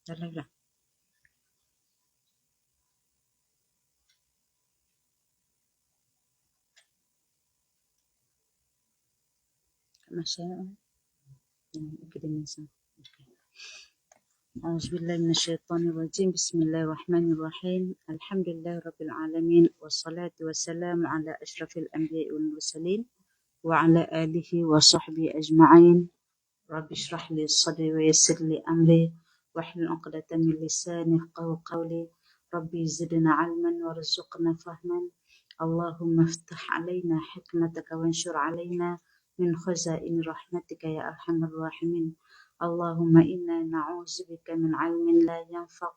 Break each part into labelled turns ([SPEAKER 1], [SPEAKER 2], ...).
[SPEAKER 1] Jalan lah. Masya Allah. Akademisi. أعوذ بالله من الشيطان الرجيم بسم الله الرحمن الرحيم الحمد لله رب العالمين والصلاة والسلام على أشرف الأنبياء والمرسلين وعلى آله وصحبه أجمعين رب اشرح لي صدري ويسر لي أمري واحلل عقدة من لساني يفقهوا قولي ربي زدنا علما وارزقنا فهما اللهم افتح علينا حكمتك وانشر علينا من خزائن رحمتك يا أرحم الراحمين اللهم إنا نعوذ بك من علم لا ينفع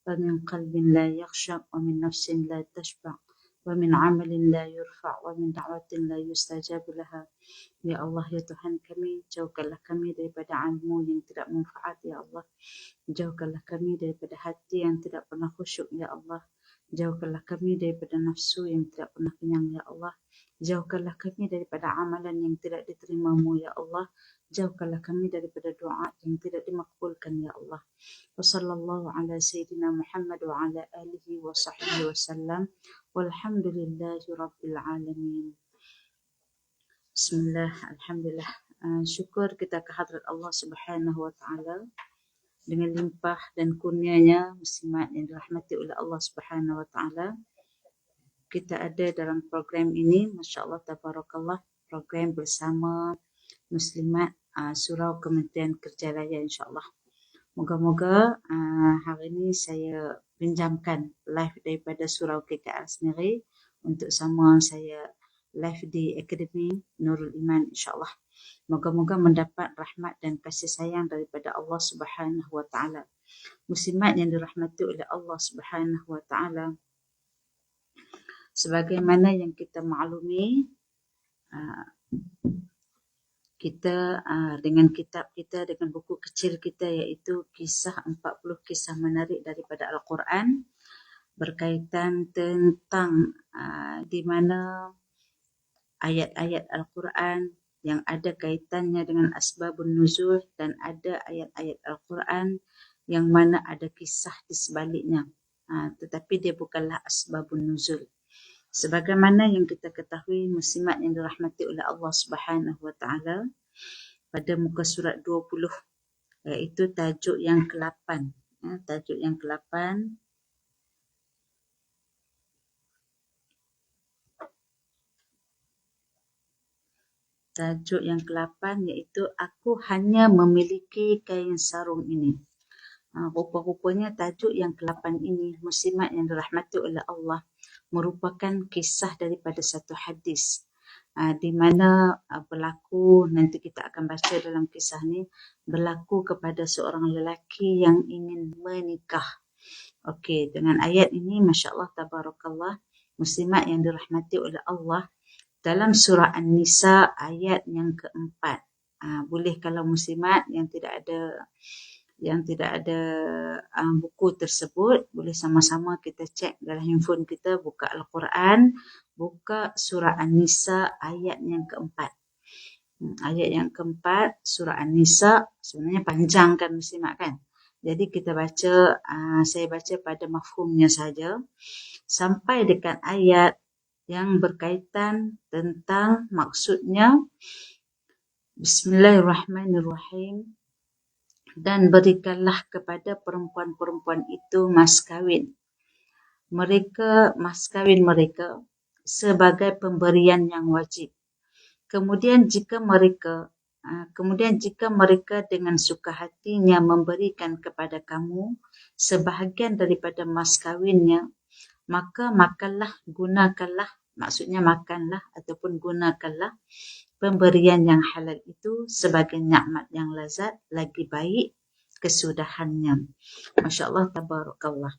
[SPEAKER 1] ومن قلب لا يخشع ومن نفس لا تشبع ومن عمل لا يرفع ومن دعوة لا يستجاب لها. Ya Allah, ya Tuhan kami, jauhkanlah kami daripada ilmu yang tidak manfaat, ya Allah. Jauhkanlah kami daripada hati yang tidak pernah khusyuk, ya Allah. Jauhkanlah kami daripada nafsu yang tidak pernah kenyang, ya Allah. Jauhkanlah kami daripada amalan yang tidak diterima-Mu, ya Allah. Jauhkanlah kami daripada doa yang tidak dimakbulkan, ya Allah. Wassallallahu ala Sayyidina Muhammad wa ala alihi wa sahbihi wasallam. Walhamdulillahi Rabbil Alamin. Bismillah, Alhamdulillah. Syukur kita kehadrat Allah Subhanahu Wa Taala dengan limpah dan kurnianya muslimat yang dirahmati oleh Allah Subhanahu Wa Taala. Kita ada dalam program ini, Masya Allah, Tabarakallah, program bersama muslimat Surau Kementerian Kerja Raya, Insya Allah. Moga-moga hari ini saya pinjamkan live daripada Surau KKR sendiri untuk sama saya live di Akademi Nurul Iman, insyaAllah. Moga-moga mendapat rahmat dan kasih sayang daripada Allah Subhanahu Wa Taala. Muslimat yang dirahmati oleh Allah Subhanahu Wa Taala, sebagaimana yang kita maklumi, kita dengan kitab kita, dengan buku kecil kita, iaitu kisah 40 kisah menarik daripada Al-Quran, berkaitan tentang di mana ayat-ayat Al-Quran yang ada kaitannya dengan asbabun nuzul, dan ada ayat-ayat Al-Quran yang mana ada kisah di sebaliknya, tetapi dia bukanlah asbabun nuzul. Sebagaimana yang kita ketahui, muslimat yang dirahmati oleh Allah Subhanahu Wa Taala, pada muka surat 20, iaitu tajuk yang ke-8. Tajuk yang ke-8, tajuk yang ke-8 iaitu aku hanya memiliki kain sarung ini. Rupa-rupanya tajuk yang ke-8 ini, muslimat yang dirahmati oleh Allah, merupakan kisah daripada satu hadis, di mana berlaku, nanti kita akan baca dalam kisah ni, berlaku kepada seorang lelaki yang ingin menikah. Okey, dengan ayat ini, Masya Allah, Tabarakallah, muslimat yang dirahmati oleh Allah, dalam surah An-Nisa ayat yang ke-4. Boleh kalau muslimat yang tidak ada buku tersebut, boleh sama-sama kita cek dalam handphone kita, buka Al-Quran, buka surah An-Nisa ayat yang ke-4. Ayat yang ke-4 surah An-Nisa, sebenarnya panjang kan muslimat kan. Jadi kita baca, saya baca pada mafhumnya saja sampai dekat ayat yang berkaitan tentang maksudnya. Bismillahirrahmanirrahim. Dan berikanlah kepada perempuan-perempuan itu mas kawin mereka sebagai pemberian yang wajib. Kemudian jika mereka dengan suka hatinya memberikan kepada kamu sebahagian daripada mas kawinnya, maka gunakanlah ataupun gunakanlah pemberian yang halal itu sebagai nikmat yang lazat, lagi baik kesudahannya. Masya Allah, Tabarakallah.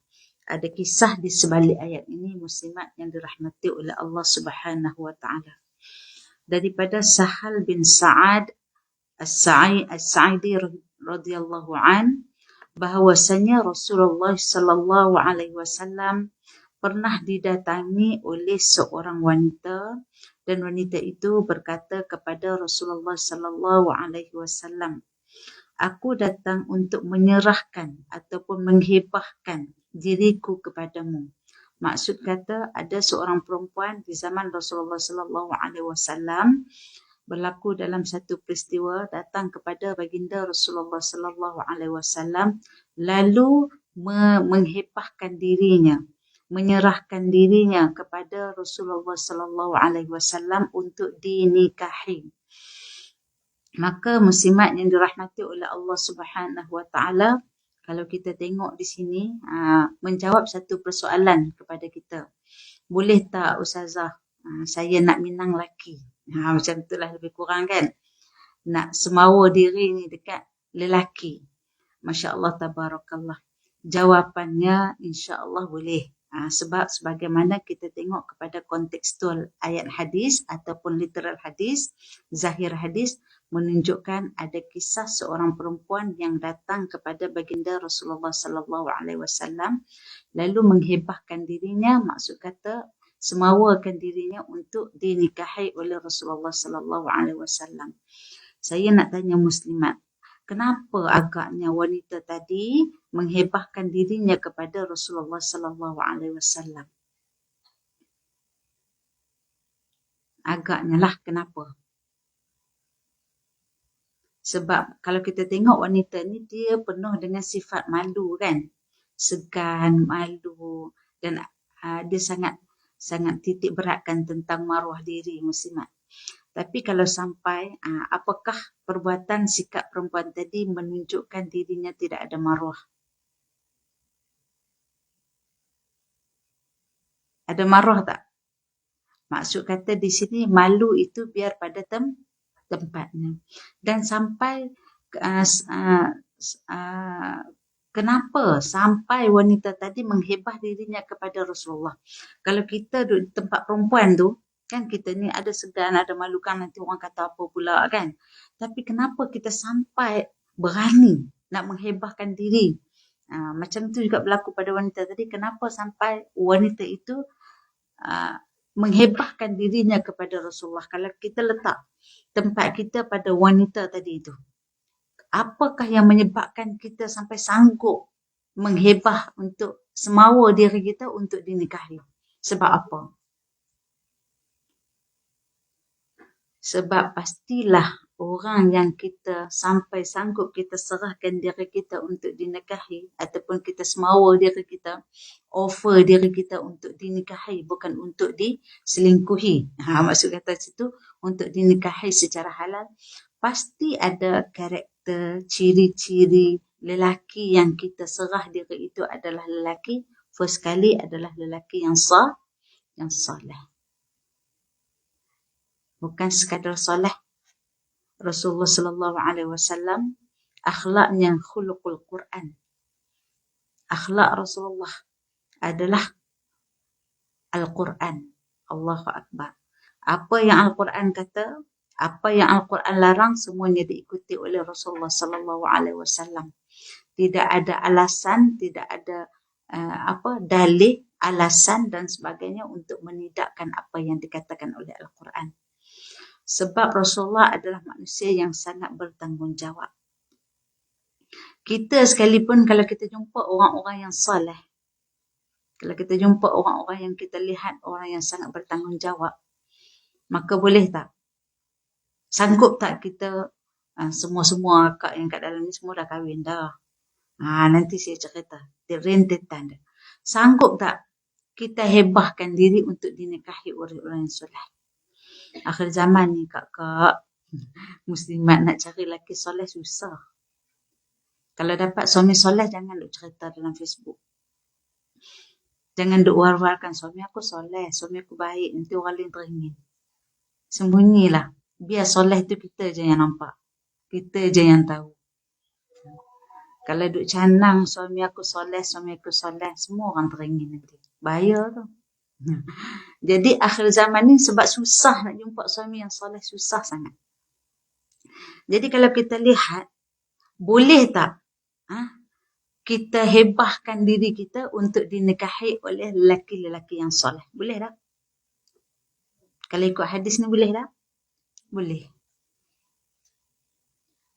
[SPEAKER 1] Ada kisah di sebalik ayat ini, muslimat yang dirahmati oleh Allah Subhanahu Wa Taala. Daripada Sahal bin Sa'ad As-Sa'idi radhiyallahu an, bahawasanya Rasulullah sallallahu alaihi wasallam pernah didatangi oleh seorang wanita, dan wanita itu berkata kepada Rasulullah sallallahu alaihi wasallam, Aku datang untuk menyerahkan ataupun menghibahkan diriku kepadamu. Maksud kata ada seorang perempuan di zaman Rasulullah sallallahu alaihi wasallam berlaku dalam satu peristiwa datang kepada baginda Rasulullah sallallahu alaihi wasallam lalu menghibahkan dirinya, menyerahkan dirinya kepada Rasulullah sallallahu alaihi wasallam untuk dinikahi. Maka muslimat yang dirahmati oleh Allah Subhanahu wa taala, kalau kita tengok di sini menjawab satu persoalan kepada kita. Boleh tak Ustazah, saya nak minang laki. Macam itulah lebih kurang kan. Nak semawa diri ni dekat lelaki. Masya Allah tabarakallah. Jawapannya insya Allah boleh. Sebab sebagaimana kita tengok kepada kontekstual ayat hadis ataupun literal hadis, zahir hadis menunjukkan ada kisah seorang perempuan yang datang kepada baginda Rasulullah sallallahu alaihi wasallam lalu menghibahkan dirinya, maksud kata semawakan dirinya untuk dinikahi oleh Rasulullah sallallahu alaihi wasallam. Saya nak tanya muslimat, kenapa agaknya wanita tadi menghibahkan dirinya kepada Rasulullah sallallahu alaihi wasallam? Agaknya lah kenapa? Sebab kalau kita tengok wanita ni dia penuh dengan sifat malu kan? Segan, malu dan dia sangat titik beratkan tentang maruah diri muslimat. Tapi kalau sampai apakah perbuatan sikap perempuan tadi menunjukkan dirinya tidak ada maruah? Ada maruah tak? Maksud kata di sini malu itu biar pada tempatnya. Dan sampai kenapa sampai wanita tadi menghibah dirinya kepada Rasulullah? Kalau kita duduk di tempat perempuan tu, kan kita ni ada segan, ada malu kan nanti orang kata apa pula kan. Tapi kenapa kita sampai berani nak menghibahkan diri? Macam tu juga berlaku pada wanita tadi. Kenapa sampai wanita itu menghibahkan dirinya kepada Rasulullah? Kalau kita letak tempat kita pada wanita tadi itu, apakah yang menyebabkan kita sampai sanggup menghibah untuk semawa diri kita untuk dinikahi? Sebab apa? Sebab pastilah orang yang kita sampai sanggup kita serahkan diri kita untuk dinikahi ataupun kita semawa diri kita, offer diri kita untuk dinikahi, bukan untuk diselingkuhi. Maksud kata situ untuk dinikahi secara halal, pasti ada karakter, ciri-ciri lelaki yang kita serah diri itu adalah lelaki, first kali adalah lelaki yang soleh. Bukan sekadar soleh. Rasulullah sallallahu alaihi wasallam akhlaknya khuluqul Quran. Akhlak Rasulullah adalah Al-Quran. Allahu Akbar. Apa yang Al-Quran kata, apa yang Al-Quran larang, semuanya diikuti oleh Rasulullah sallallahu alaihi wasallam. Tidak ada alasan, tidak ada dalih, alasan dan sebagainya untuk menidakkan apa yang dikatakan oleh Al-Quran. Sebab Rasulullah adalah manusia yang sangat bertanggungjawab. Kita sekalipun kalau kita jumpa orang-orang yang saleh, kalau kita jumpa orang-orang yang kita lihat orang yang sangat bertanggungjawab, maka boleh tak? Sanggup tak kita semua-semua akak yang kat dalam ni semua dah kahwin dah. Nanti saya cerita. Dia rentetan dah. Sanggup tak kita hebahkan diri untuk dinikahi oleh orang yang soleh? Akhir zaman ni kak muslimat nak cari lelaki soleh susah. Kalau dapat suami soleh, jangan duk cerita dalam Facebook. Jangan duk war-warkan suami aku soleh, suami aku baik, nanti orang lain teringin. Sembunyilah. Biar soleh tu kita je yang nampak. Kita je yang tahu. Kalau duk canang suami aku soleh, semua orang teringin nanti. Bahaya tu. Jadi akhir zaman ni sebab susah nak jumpa suami yang soleh, susah sangat. Jadi kalau kita lihat, boleh tak kita hebahkan diri kita untuk dinikahi oleh lelaki-lelaki yang soleh? Boleh tak? Kalau ikut hadis ni boleh tak? Boleh.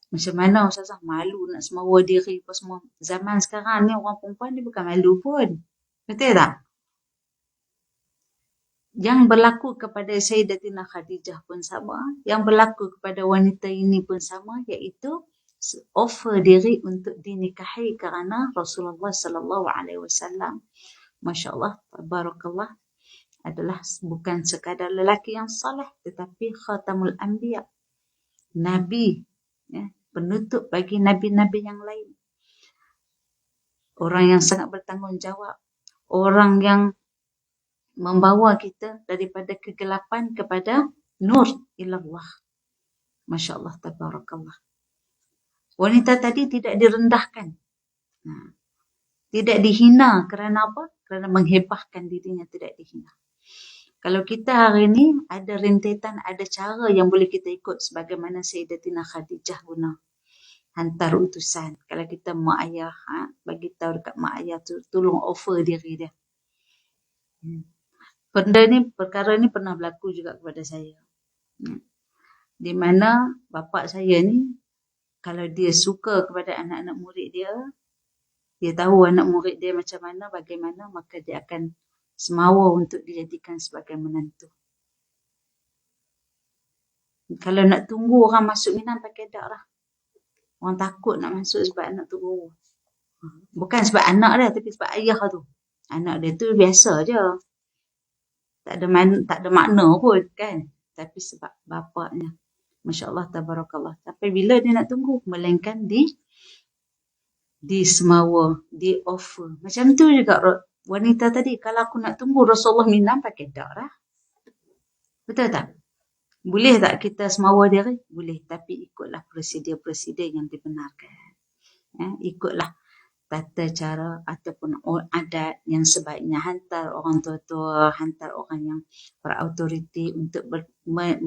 [SPEAKER 1] Macam mana Ustazah? Malu nak semawa diri apa semua. Zaman sekarang ni orang perempuan ni bukan malu pun. Betul tak? Yang berlaku kepada Sayyidatina Khadijah pun sama. Yang berlaku kepada wanita ini pun sama, iaitu offer diri untuk dinikahi kerana Rasulullah sallallahu alaihi wasallam, masya-Allah, tabarakallah, adalah bukan sekadar lelaki yang saleh tetapi khatamul anbiya, nabi, ya, penutup bagi nabi-nabi yang lain. Orang yang sangat bertanggungjawab, orang yang membawa kita daripada kegelapan kepada nur ilallah. Masya Allah, tabarakallah. Wanita tadi tidak direndahkan. Tidak dihina kerana apa? Kerana menghebahkan dirinya, tidak dihina. Kalau kita hari ini ada rentetan, ada cara yang boleh kita ikut sebagaimana Sayyidatina Khadijah guna. Hantar utusan. Kalau kita mak ayah, bagi tahu dekat mak ayah tu, tolong offer diri dia. Perkara ni pernah berlaku juga kepada saya. Di mana bapa saya ni, kalau dia suka kepada anak-anak murid dia tahu anak murid dia macam mana, bagaimana, maka dia akan semawa untuk dijadikan sebagai menantu. Kalau nak tunggu orang masuk Minang, pakai dak lah. Orang takut nak masuk sebab anak tunggu. Bukan sebab anak dia, tapi sebab ayah tu. Anak dia tu biasa je. Tak ada makna pun kan. Tapi sebab bapaknya. Masya Allah, tabarakallah. Tapi bila dia nak tunggu, melainkan di semawa, di offer. Macam tu juga wanita tadi. Kalau aku nak tunggu Rasulullah Minang, pakai dak lah. Betul tak? Boleh tak kita semawa diri? Boleh. Tapi ikutlah prosedur-prosedur yang dibenarkan. Ikutlah tata cara ataupun adat yang sebaiknya. Hantar orang tua-tua, hantar orang yang berautoriti untuk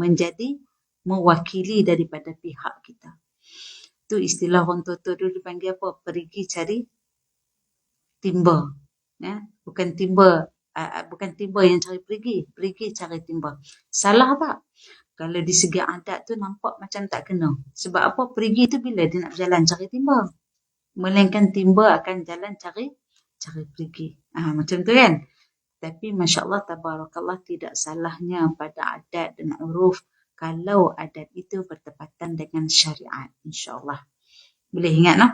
[SPEAKER 1] menjadi mewakili daripada pihak kita. Itu istilah orang tua-tua dulu dipanggil apa? Pergi cari timba. Bukan timba yang cari pergi cari timba. Salah tak? Kalau di segi adat tu nampak macam tak kena. Sebab apa? Pergi tu bila dia nak berjalan cari timba. Melainkan timba akan jalan cari pergi. Macam tu kan? Tapi Masya Allah, tabarakallah, tidak salahnya pada adat dan uruf kalau adat itu bertepatan dengan syariat. InsyaAllah. Boleh ingat no?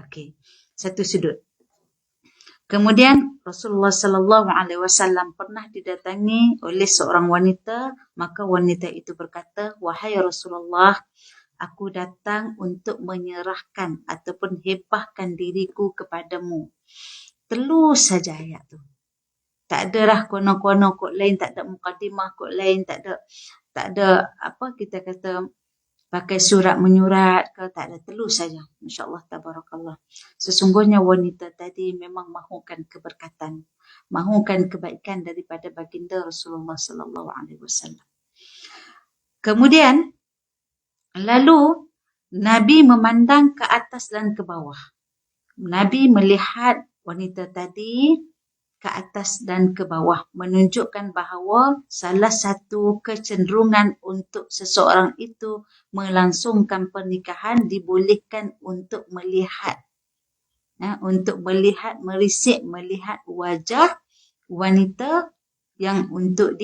[SPEAKER 1] Okey. Satu sudut. Kemudian Rasulullah sallallahu alaihi wasallam pernah didatangi oleh seorang wanita, maka wanita itu berkata, "Wahai Rasulullah, aku datang untuk menyerahkan ataupun hebahkan diriku kepadamu." Telus saja ayat tu. Tak ada dah kono-kono kod lain, tak ada mukadimah kod lain, tak ada apa kita kata pakai surat menyurat ke, tak ada, telus saja. Masya-Allah, tabarakallah. Sesungguhnya wanita tadi memang mahukan keberkatan, mahukan kebaikan daripada baginda Rasulullah sallallahu alaihi wasallam. Kemudian lalu Nabi memandang ke atas dan ke bawah. Nabi melihat wanita tadi ke atas dan ke bawah, menunjukkan bahawa salah satu kecenderungan untuk seseorang itu melangsungkan pernikahan dibolehkan untuk melihat, merisik melihat wajah wanita yang untuk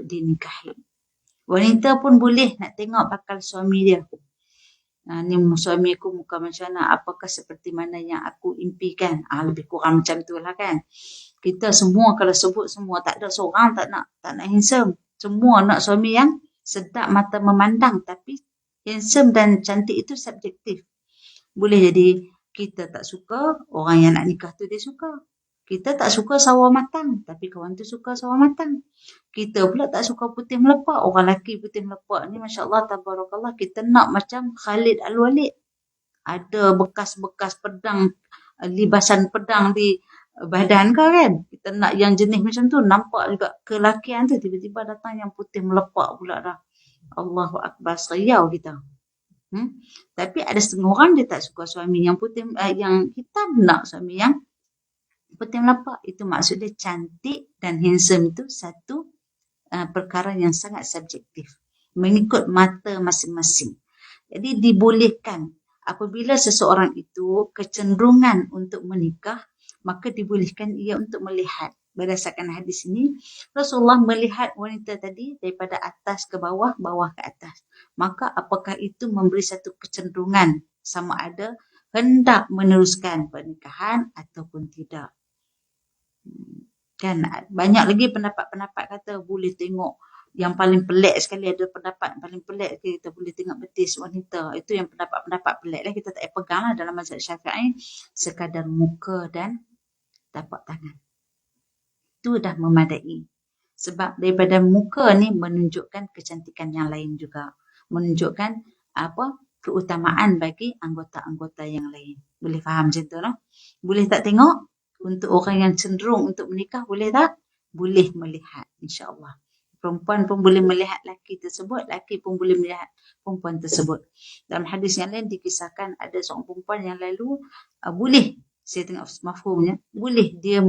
[SPEAKER 1] dinikahi. Wanita pun boleh nak tengok bakal suami dia. Ni suami aku muka macam mana, apakah seperti mana yang aku impikan. Lebih kurang macam tu lah kan. Kita semua kalau sebut semua, tak ada seorang tak nak handsome. Semua nak suami yang sedap mata memandang. Tapi handsome dan cantik itu subjektif. Boleh jadi kita tak suka, orang yang nak nikah tu dia suka. Kita tak suka sawo matang, tapi kawan tu suka sawo matang. Kita pula tak suka putih melepak. Orang lelaki putih melepak ni, Masya Allah, tabarakallah, kita nak macam Khalid Al-Walid. Ada bekas-bekas pedang, libasan pedang di badan kau kan. Kita nak yang jenis macam tu. Nampak juga kelakian tu. Tiba-tiba datang yang putih melepak pula dah. Allahu Akbar, seriau kita. Tapi ada setengah orang dia tak suka suami yang putih, yang hitam, nak suami yang putih melepak. Itu maksudnya cantik dan handsome itu satu perkara yang sangat subjektif. Mengikut mata masing-masing. Jadi dibolehkan apabila seseorang itu kecenderungan untuk menikah, maka dibolehkan ia untuk melihat. Berdasarkan hadis ini, Rasulullah melihat wanita tadi daripada atas ke bawah, bawah ke atas. Maka apakah itu memberi satu kecenderungan sama ada hendak meneruskan pernikahan ataupun tidak. Kan banyak lagi pendapat-pendapat kata boleh tengok. Yang paling pelik sekali ada pendapat paling pelik kita boleh tengok betis wanita. Itu yang pendapat-pendapat pelik lah, kita tak payah pegang lah dalam mazhab Syafi'i, sekadar muka dan tapak tangan. Itu dah memadai. Sebab daripada muka ni menunjukkan kecantikan yang lain juga. Menunjukkan keutamaan bagi anggota-anggota yang lain. Boleh faham macam tu lah. Boleh tak tengok? Untuk orang yang cenderung untuk menikah, boleh tak? Boleh melihat, insya-Allah. Perempuan pun boleh melihat laki tersebut, laki pun boleh melihat perempuan tersebut. Dalam hadis yang lain dikisahkan ada seorang perempuan yang lalu boleh, saya tengok mafhumnya, boleh dia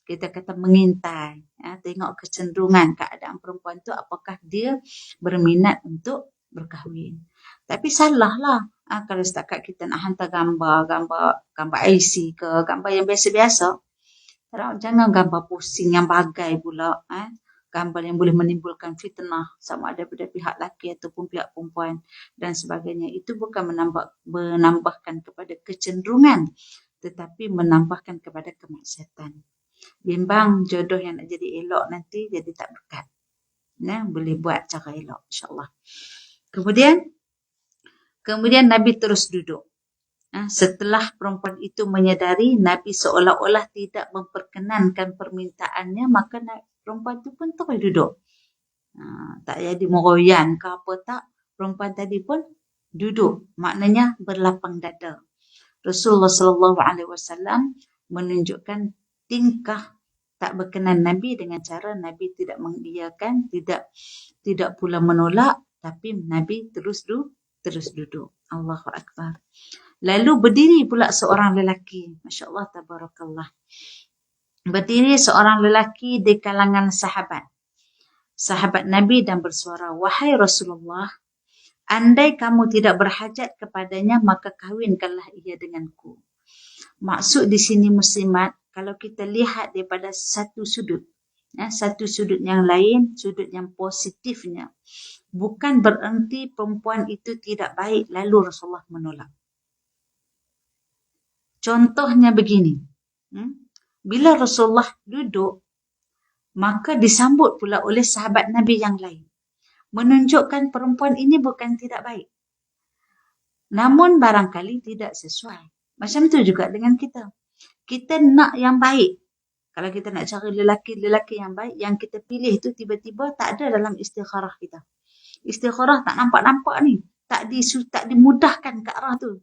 [SPEAKER 1] kita kata mengintai, tengok kecenderungan keadaan perempuan tu apakah dia berminat untuk berkahwin. Tapi salah lah kalau setakat kita nak hantar gambar IC ke, gambar yang biasa-biasa. Jangan gambar pusing yang bagai pula. Gambar yang boleh menimbulkan fitnah sama ada pada pihak laki ataupun pihak perempuan dan sebagainya. Itu bukan menambahkan kepada kecenderungan, tetapi menambahkan kepada kemaksiatan. Bimbang jodoh yang nak jadi elok nanti jadi tak berkat. Boleh buat cara elok, insya-Allah. Kemudian Nabi terus duduk. Setelah perempuan itu menyadari Nabi seolah-olah tidak memperkenankan permintaannya, maka perempuan itu pun terus duduk. Tak jadi meroyan ke apa tak. Perempuan tadi pun duduk. Maknanya berlapang dada. Rasulullah SAW menunjukkan tingkah tak berkenan Nabi dengan cara Nabi tidak mengiyakan, tidak pula menolak, tapi Nabi terus duduk. Allahu Akbar. Lalu berdiri pula seorang lelaki. Masya Allah, tabarakallah. Berdiri seorang lelaki di kalangan sahabat Nabi dan bersuara, "Wahai Rasulullah, andai kamu tidak berhajat kepadanya, maka kahwinkanlah ia denganku." Maksud di sini muslimat, kalau kita lihat daripada satu sudut yang lain, sudut yang positifnya, bukan bererti perempuan itu tidak baik lalu Rasulullah menolak. Contohnya begini, bila Rasulullah duduk, maka disambut pula oleh sahabat Nabi yang lain. Menunjukkan perempuan ini bukan tidak baik. Namun barangkali tidak sesuai. Macam tu juga dengan kita. Kita nak yang baik. Kalau kita nak cari lelaki yang baik, yang kita pilih tu tiba-tiba tak ada dalam istikharah kita. Istikharah tak nampak-nampak ni. Tak dimudahkan ke arah tu.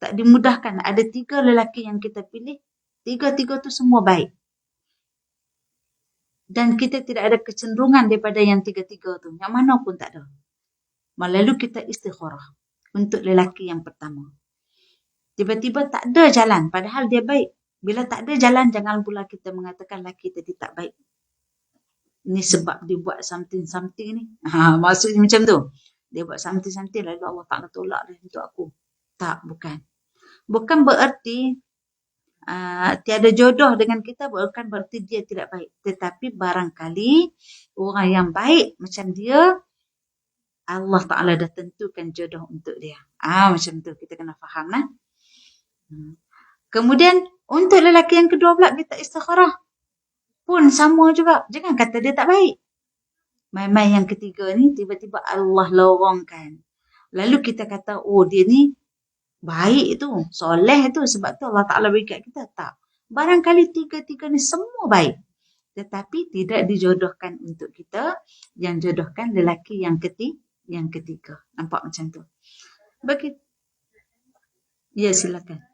[SPEAKER 1] Tak dimudahkan. Ada 3 lelaki yang kita pilih. 3 tu semua baik. Dan kita tidak ada kecenderungan daripada yang 3 tu. Yang mana pun tak ada. Lalu kita istikharah untuk lelaki yang pertama. Tiba-tiba tak ada jalan. Padahal dia baik. Bila tak ada jalan, jangan pula kita mengatakan lelaki tadi tak baik. Ini sebab dia buat something ni. Maksudnya macam tu. Dia buat something lalu Allah Ta'ala tolak dia untuk aku. Tak, bukan. Bukan bererti tiada jodoh dengan kita, bukan bererti dia tidak baik. Tetapi barangkali orang yang baik macam dia, Allah Ta'ala dah tentukan jodoh untuk dia. Macam tu kita kena faham lah. Kemudian untuk lelaki yang kedua pula kita istikharah pun sama juga. Jangan kata dia tak baik. Main-main yang ketiga ni tiba-tiba Allah lorongkan. Lalu kita kata, oh dia ni baik tu, soleh tu, sebab tu Allah Ta'ala beri kat kita. Tak. Barangkali 3 ni semua baik. Tetapi tidak dijodohkan untuk kita, yang jodohkan lelaki yang ketiga. Nampak macam tu. Ya, silakan.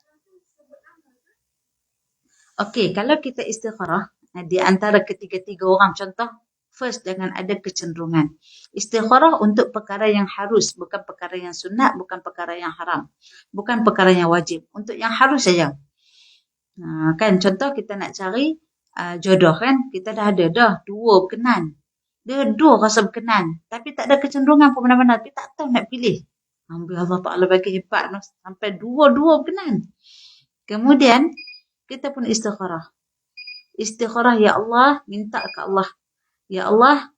[SPEAKER 1] Okey, kalau kita istikharah di antara ketiga-tiga orang, contoh, first jangan ada kecenderungan. Istikharah untuk perkara yang harus, bukan perkara yang sunat, bukan perkara yang haram, bukan perkara yang wajib. Untuk yang harus saja. Kan contoh kita nak cari jodoh kan, kita dah ada 2 berkenan. Dia 2 rasa berkenan, tapi tak ada kecenderungan pun mana-mana, tapi tak tahu nak pilih. Ambil Allah Ta'ala bagi hebat sampai dua-dua berkenan. Kemudian kita pun istikharah. Istikharah, ya Allah, minta ke Allah. Ya Allah,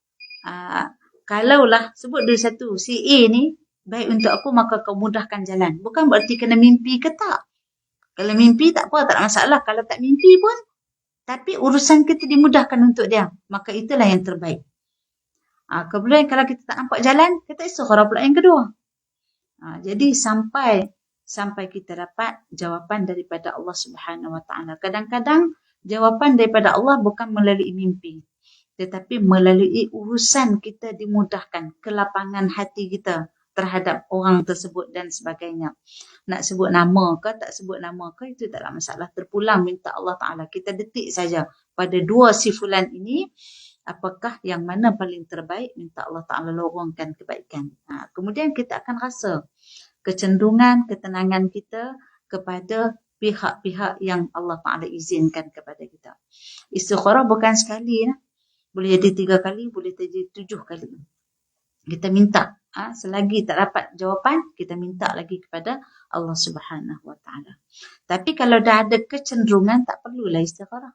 [SPEAKER 1] kalaulah sebut dulu satu, si A ni baik untuk aku, maka kau mudahkan jalan. Bukan berarti kena mimpi ke tak. Kalau mimpi tak apa, tak ada masalah. Kalau tak mimpi pun, tapi urusan kita dimudahkan untuk dia. Maka itulah yang terbaik. Kemudian kalau kita tak nampak jalan, kita istikharah pula yang kedua. Jadi sampai kita dapat jawapan daripada Allah Subhanahu Wa Taala. Kadang-kadang jawapan daripada Allah bukan melalui mimpi, tetapi melalui urusan kita dimudahkan, kelapangan hati kita terhadap orang tersebut dan sebagainya. Nak sebut nama ke, tak sebut nama ke, itu tak ada masalah. Terpulang minta Allah Ta'ala. Kita detik saja pada dua si fulan ini, apakah yang mana paling terbaik, minta Allah Ta'ala lorongkan kebaikan. Kemudian kita akan rasa kecenderungan, ketenangan kita kepada pihak-pihak yang Allah Ta'ala izinkan kepada kita. Istikharah bukan sekali. Boleh jadi 3 kali, boleh jadi 7 kali. Kita minta. Selagi tak dapat jawapan, kita minta lagi kepada Allah Subhanahu Wa Taala. Tapi kalau dah ada kecenderungan, tak perlulah istikharah.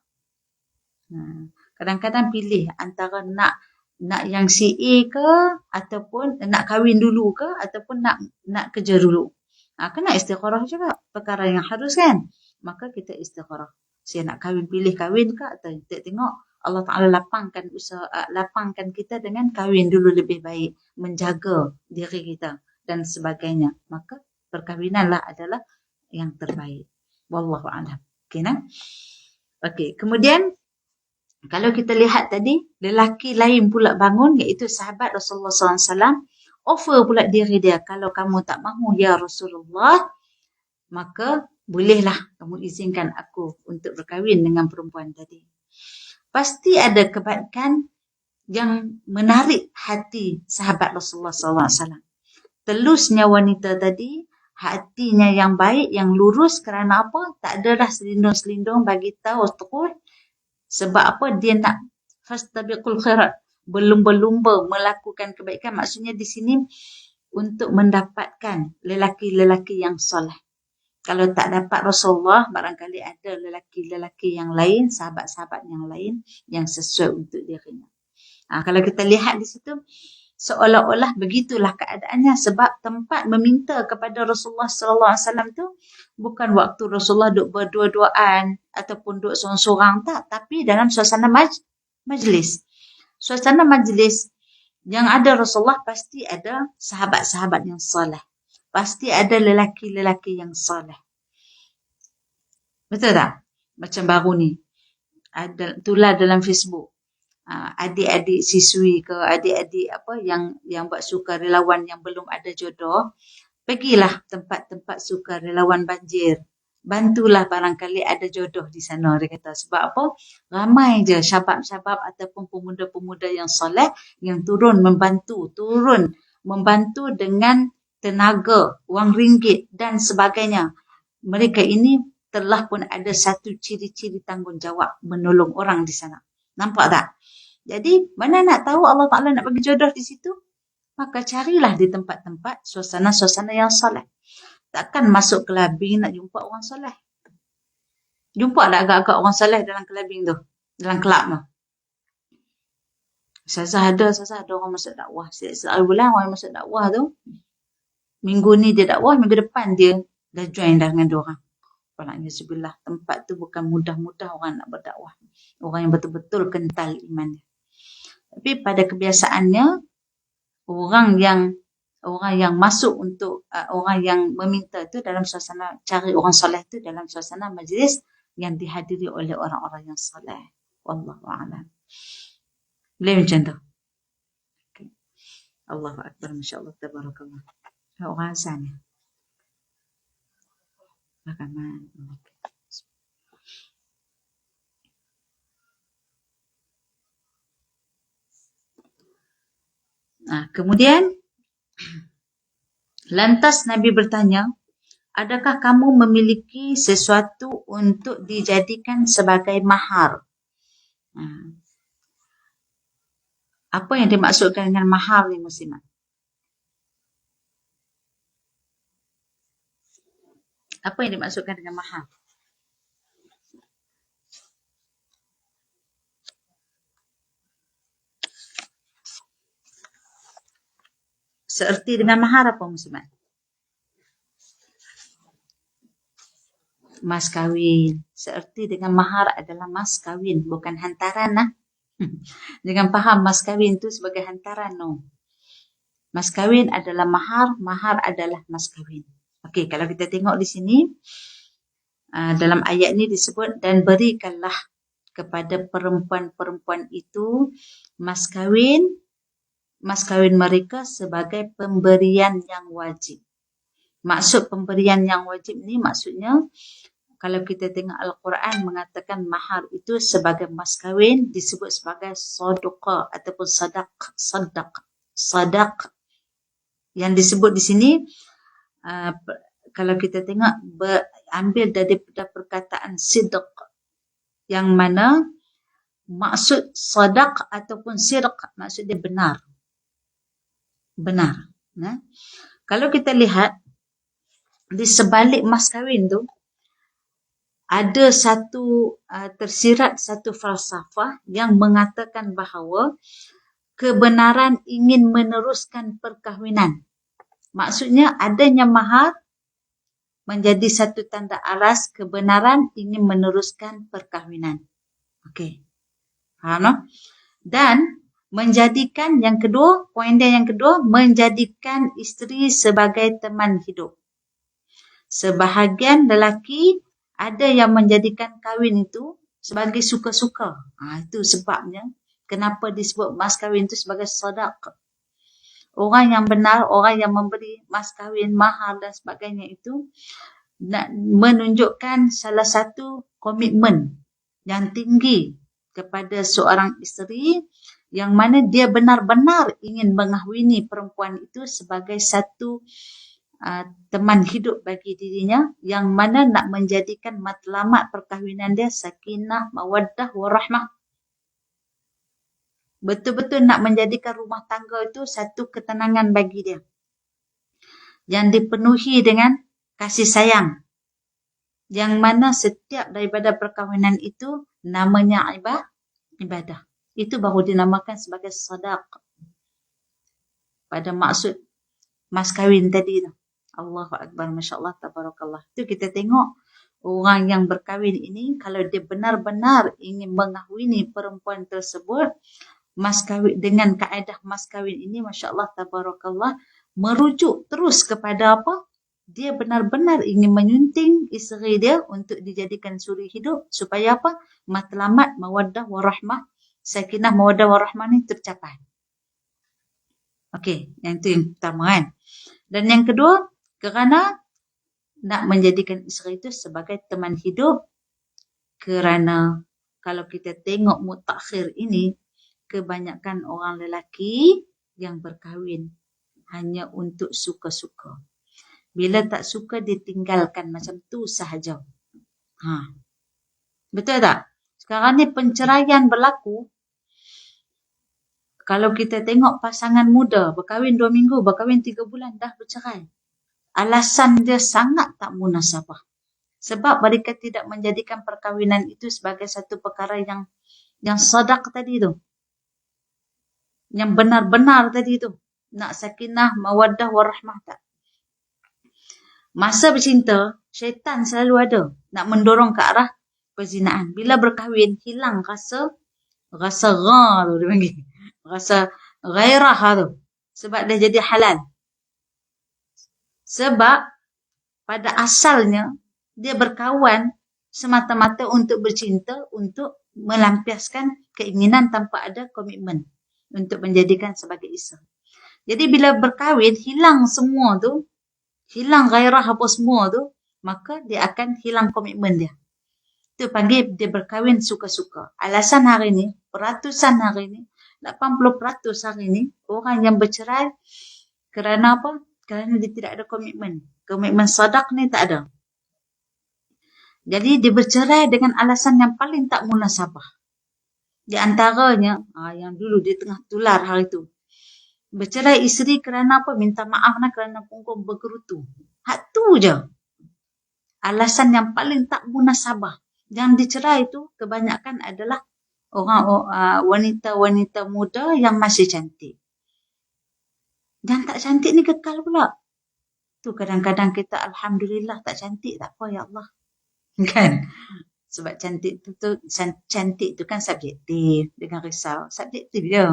[SPEAKER 1] Kadang-kadang pilih antara nak yang si A ke, ataupun nak kahwin dulu ke, ataupun nak kerja dulu. Kena istikharah juga. Perkara yang harus kan. Maka kita istikharah. Saya nak kahwin, pilih kahwin ke, atau tengok Allah Ta'ala lapangkan kita dengan kahwin dulu lebih baik, menjaga diri kita dan sebagainya. Maka perkahwinanlah adalah yang terbaik. Wallahu a'lam. Okey, kemudian kalau kita lihat tadi, lelaki lain pula bangun, iaitu sahabat Rasulullah SAW, offer pula diri dia, kalau kamu tak mahu ya Rasulullah, maka bolehlah kamu izinkan aku untuk berkahwin dengan perempuan tadi. Pasti ada kebaikan yang menarik hati sahabat Rasulullah SAW. Telusnya wanita tadi, hatinya yang baik, yang lurus, kerana apa? Tak adalah selindung-selindung bagi tahu terus. Sebab apa? Dia nak fastabiqul khairat, berlumba-lumba melakukan kebaikan. Maksudnya di sini untuk mendapatkan lelaki-lelaki yang soleh. Kalau tak dapat Rasulullah, barangkali ada lelaki-lelaki yang lain, sahabat-sahabat yang lain yang sesuai untuk dirinya. Kalau kita lihat di situ, seolah-olah begitulah keadaannya, sebab tempat meminta kepada Rasulullah SAW tu bukan waktu Rasulullah duduk berdua-duaan ataupun duduk seorang-seorang, tak, tapi dalam suasana majlis. Suasana majlis yang ada Rasulullah, pasti ada sahabat-sahabat yang soleh. Pasti ada lelaki-lelaki yang soleh. Betul tak? Macam baru ni. Tular dalam Facebook. Adik-adik siswi ke, adik-adik apa yang buat sukarelawan yang belum ada jodoh. Pergilah tempat-tempat sukarelawan banjir. Bantulah barangkali ada jodoh di sana, dia kata. Sebab apa? Ramai je syabab-syabab ataupun pemuda-pemuda yang soleh yang turun membantu dengan tenaga, wang ringgit dan sebagainya. Mereka ini telah pun ada satu ciri-ciri tanggungjawab menolong orang di sana. Nampak tak? Jadi, mana nak tahu Allah Ta'ala nak bagi jodoh di situ? Maka carilah di tempat-tempat suasana-suasana yang soleh. Takkan masuk kelabing nak jumpa orang soleh. Jumpa tak agak-agak orang soleh dalam kelabing tu? Dalam kelab tu? Saya ada orang masuk dakwah. Setiap bulan orang masuk dakwah tu. Minggu ni dia dakwah, minggu depan dia dah join dah dengan diorang. Palanya sebelah tempat tu bukan mudah-mudah orang nak berdakwah. Orang yang betul-betul kental imannya. Tapi pada kebiasaannya, orang yang masuk untuk orang yang meminta tu dalam suasana, cari orang soleh tu dalam suasana majlis yang dihadiri oleh orang-orang yang soleh. Wallahu a'lam. Boleh macam tu. Okay. Allahu akbar, masya-Allah, tabarakallah. Orang azan ya. Rakaman. Kemudian lantas Nabi bertanya, adakah kamu memiliki sesuatu untuk dijadikan sebagai mahar? Apa yang dimaksudkan dengan mahar ni, muslimat? Apa yang dimaksudkan dengan mahar? Seerti dengan mahar apa muslimat? Mas kawin. Seerti dengan mahar adalah mas kawin, bukan hantaran lah. Jangan faham mas kawin itu sebagai hantaran, no. Mas kawin adalah mahar, mahar adalah mas kawin. Okey, kalau kita tengok di sini, dalam ayat ini disebut, dan berikanlah kepada perempuan-perempuan itu mas kawin mereka sebagai pemberian yang wajib. Maksud pemberian yang wajib ni maksudnya, kalau kita tengok Al-Quran mengatakan mahar itu sebagai mas kawin disebut sebagai sadaqah ataupun sadaq. Yang disebut di sini, kalau kita tengok ambil daripada perkataan sidq, yang mana maksud sadaq ataupun sidq maksud dia benar. Kalau kita lihat di sebalik mas kawin tu ada satu tersirat satu falsafah yang mengatakan bahawa kebenaran ingin meneruskan perkahwinan. Maksudnya adanya mahar menjadi satu tanda aras kebenaran ingin meneruskan perkahwinan. Okey. Faham no? Dan menjadikan yang kedua, poin dia yang kedua, menjadikan isteri sebagai teman hidup. Sebahagian lelaki ada yang menjadikan kahwin itu sebagai suka-suka. Itu sebabnya kenapa disebut mas kahwin itu sebagai sadaq. Orang yang benar, orang yang memberi mas kahwin, mahar dan sebagainya itu nak menunjukkan salah satu komitmen yang tinggi kepada seorang isteri yang mana dia benar-benar ingin mengahwini perempuan itu sebagai satu teman hidup bagi dirinya, yang mana nak menjadikan matlamat perkahwinan dia sakinah, mawaddah, warahmah. Betul-betul nak menjadikan rumah tangga itu satu ketenangan bagi dia, yang dipenuhi dengan kasih sayang, yang mana setiap daripada perkahwinan itu namanya ibadah. Itu baru dinamakan sebagai sadaq pada maksud mas kahwin tadi tu. Allahu Akbar, Masya Allah, Tabarakallah. Itu kita tengok orang yang berkahwin ini, kalau dia benar-benar ingin mengahwini perempuan tersebut, mas kahwin dengan kaedah mas kahwin ini, Masya Allah, Tabarakallah, merujuk terus kepada apa? Dia benar-benar ingin menyunting isteri dia untuk dijadikan suri hidup, supaya apa? Matlamat, mawaddah, warahmah, sakinah, mawaddah, warahmah ni tercapai. Okey, yang itu yang pertama kan. Dan yang kedua, kerana nak menjadikan isteri itu sebagai teman hidup, kerana kalau kita tengok mutakhir ini, kebanyakan orang lelaki yang berkahwin hanya untuk suka-suka. Bila tak suka, ditinggalkan macam tu sahaja. Betul tak? Sekarang ni penceraian berlaku. Kalau kita tengok pasangan muda, berkahwin 2 minggu, berkahwin 3 bulan, dah bercerai. Alasan dia sangat tak munasabah. Sebab mereka tidak menjadikan perkahwinan itu sebagai satu perkara yang sadaq tadi tu. Yang benar-benar tadi tu. Nak sakinah, mawaddah, warahmah tak. Masa bercinta, syaitan selalu ada. Nak mendorong ke arah perzinaan. Bila berkahwin, hilang rasa gha tu dia panggil. Rasa ghairah tu. Sebab dah jadi halal. Sebab pada asalnya dia berkawan semata-mata untuk bercinta, untuk melampiaskan keinginan tanpa ada komitmen untuk menjadikan sebagai isteri. Jadi bila berkahwin, hilang semua tu, hilang gairah apa semua tu, maka dia akan hilang komitmen dia. Itu panggil dia berkahwin suka-suka. Alasan hari ni, peratusan hari ni, 80% hari ni, orang yang bercerai kerana apa? Kerana dia tidak ada komitmen. Komitmen sadaq ni tak ada. Jadi dia bercerai dengan alasan yang paling tak munasabah. Di antaranya, yang dulu dia tengah tular hari tu. Bercerai isteri kerana apa? Minta maaf lah kerana punggung bergerutu. Hak tu je. alasan yang paling tak munasabah. Yang dicerai itu kebanyakan adalah wanita-wanita muda yang masih cantik. Yang tak cantik ni kekal pula. Tu kadang-kadang kita alhamdulillah tak cantik, tak apa ya Allah. Kan? Sebab cantik tu kan subjektif. Dengan risau, subjektif je.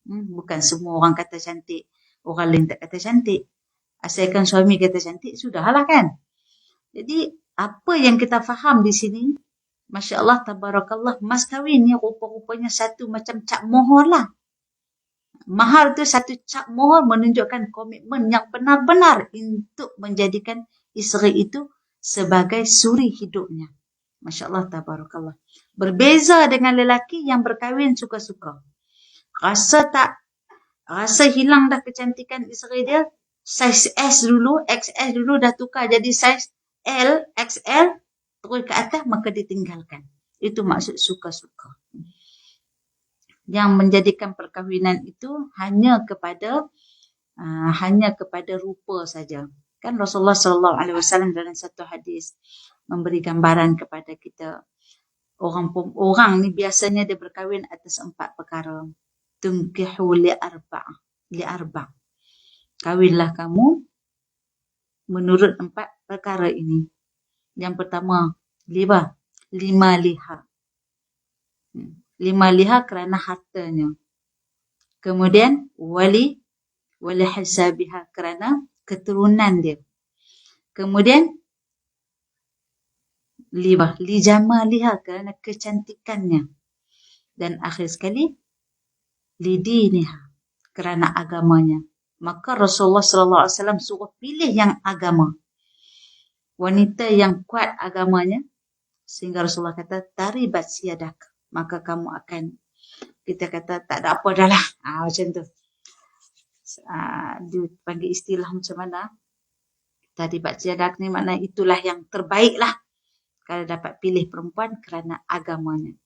[SPEAKER 1] Bukan semua orang kata cantik, orang lain tak kata cantik. Asalkan suami kata cantik, sudahlah kan. Jadi apa yang kita faham di sini, Masya Allah, tabarakallah, mas kahwin ni rupa-rupanya satu macam cap mohon lah. Mahar tu satu cap mohon menunjukkan komitmen yang benar-benar untuk menjadikan isteri itu sebagai suri hidupnya. Masya Allah, tabarakallah. Berbeza dengan lelaki yang berkahwin suka-suka. Rasa hilang dah kecantikan isteri dia, saiz S dulu, XS dulu dah tukar jadi saiz L, XL, terus ke atas, maka ditinggalkan. Itu maksud suka-suka. Yang menjadikan perkahwinan itu hanya kepada rupa saja. Kan Rasulullah SAW dalam satu hadis memberi gambaran kepada kita, orang ni biasanya dia berkahwin atas 4 perkara. Tunkihu li arba'. Kawinlah kamu menurut 4 perkara ini. Yang pertama, 5 liha. 5 liha kerana hartanya. Kemudian wali hisabiha kerana keturunan dia. Kemudian li jamaliha kerana kecantikannya. Dan akhir sekali lidiniha kerana agamanya. Maka Rasulullah SAW suruh pilih yang agama. Wanita yang kuat agamanya, sehingga Rasulullah kata taribat siyadak, maka kamu akan, kita kata tak ada apa dah lah, macam tu. Dia panggil istilah macam mana, taribat siyadak ni makna itulah yang terbaik lah kalau dapat pilih perempuan kerana agamanya.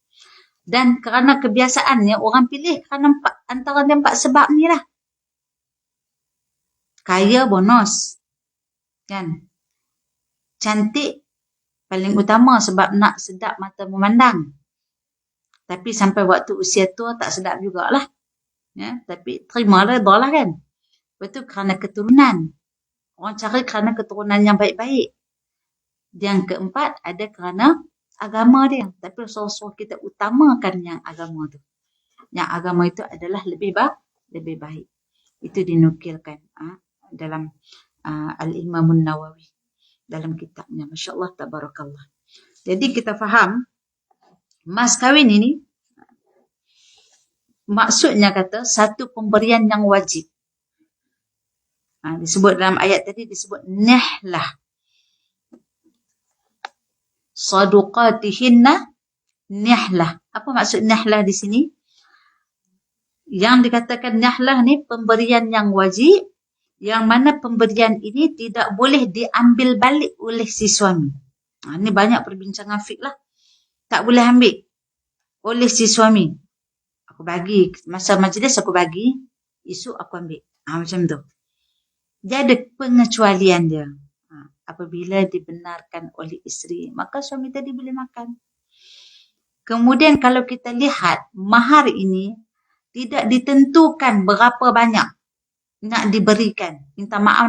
[SPEAKER 1] Dan kerana kebiasaannya orang pilih kerana antara 4 sebab ni lah. Kaya bonus, kan? Cantik paling utama sebab nak sedap mata memandang. Tapi sampai waktu usia tua tak sedap jugalah. Ya, tapi terima redha lah kan. Lepas tu kerana keturunan. Orang cari kerana keturunan yang baik-baik. Yang keempat ada kerana agama dia. Tapi Rasulullah kita utamakan yang agama tu. Yang agama itu adalah lebih baik. Itu dinukilkan dalam Al-Imam Nawawi dalam kitabnya. Masya Allah, tabarakallah. Jadi kita faham mas kahwin ini maksudnya kata satu pemberian yang wajib. Disebut dalam ayat tadi disebut nihlah. Saduqatihinna nihlah. Apa maksud nihlah di sini? Yang dikatakan nihlah ni pemberian yang wajib, yang mana pemberian ini tidak boleh diambil balik oleh si suami. Ini banyak perbincangan fiqh lah. Tak boleh ambil oleh si suami. Aku bagi, masa majlis aku bagi, esok aku ambil. Macam tu. Dia ada pengecualian dia. Apabila dibenarkan oleh isteri, maka suami tadi boleh makan. Kemudian kalau kita lihat, mahar ini tidak ditentukan berapa banyak nak diberikan. Minta maaf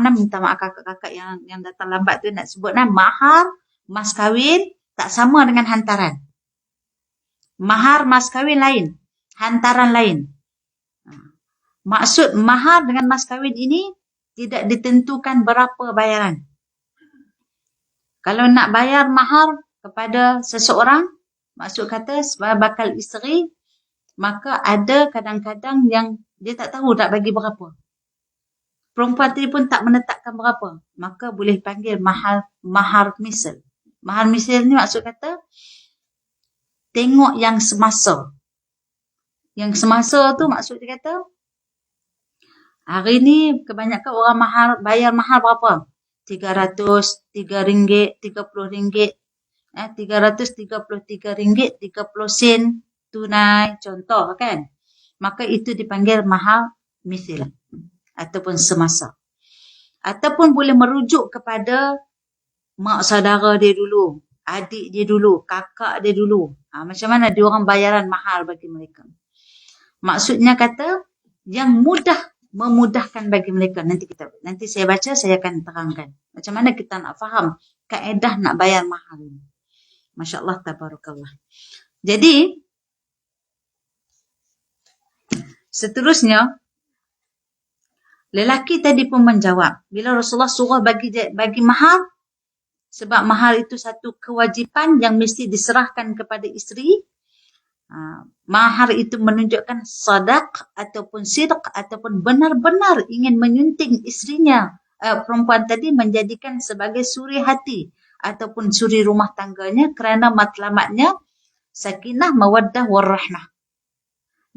[SPEAKER 1] kakak-kakak yang datang lambat tu nak sebut mahar mas kahwin tak sama dengan hantaran. Mahar mas kahwin lain, hantaran lain. Maksud mahar dengan mas kahwin ini tidak ditentukan berapa bayaran. Kalau nak bayar mahar kepada seseorang, maksud kata sebagai bakal isteri, maka ada kadang-kadang yang dia tak tahu nak bagi berapa. Perempuan tadi pun tak menetapkan berapa. Maka boleh panggil mahar misal. Mahar misal ni maksud kata tengok yang semasa. Yang semasa tu maksud dia kata hari ni kebanyakan orang bayar mahar berapa? 300, RM3, RM30, RM333, 30 sen tunai, contoh kan. Maka itu dipanggil mahar misal ataupun semasa. Ataupun boleh merujuk kepada mak saudara dia dulu, adik dia dulu, kakak dia dulu. Macam mana dia orang bayaran mahal bagi mereka? Maksudnya kata yang memudahkan bagi mereka. Nanti saya baca, saya akan terangkan. Macam mana kita nak faham kaedah nak bayar mahal ini. Masya Allah, tabarakallah. Jadi, seterusnya, lelaki tadi pun menjawab. Bila Rasulullah suruh bagi mahal, sebab mahal itu satu kewajipan yang mesti diserahkan kepada isteri. Mahar itu menunjukkan sadaq ataupun sidq ataupun benar-benar ingin menyunting isterinya, perempuan tadi menjadikan sebagai suri hati ataupun suri rumah tangganya kerana matlamatnya sakinah, mawaddah, warahmah.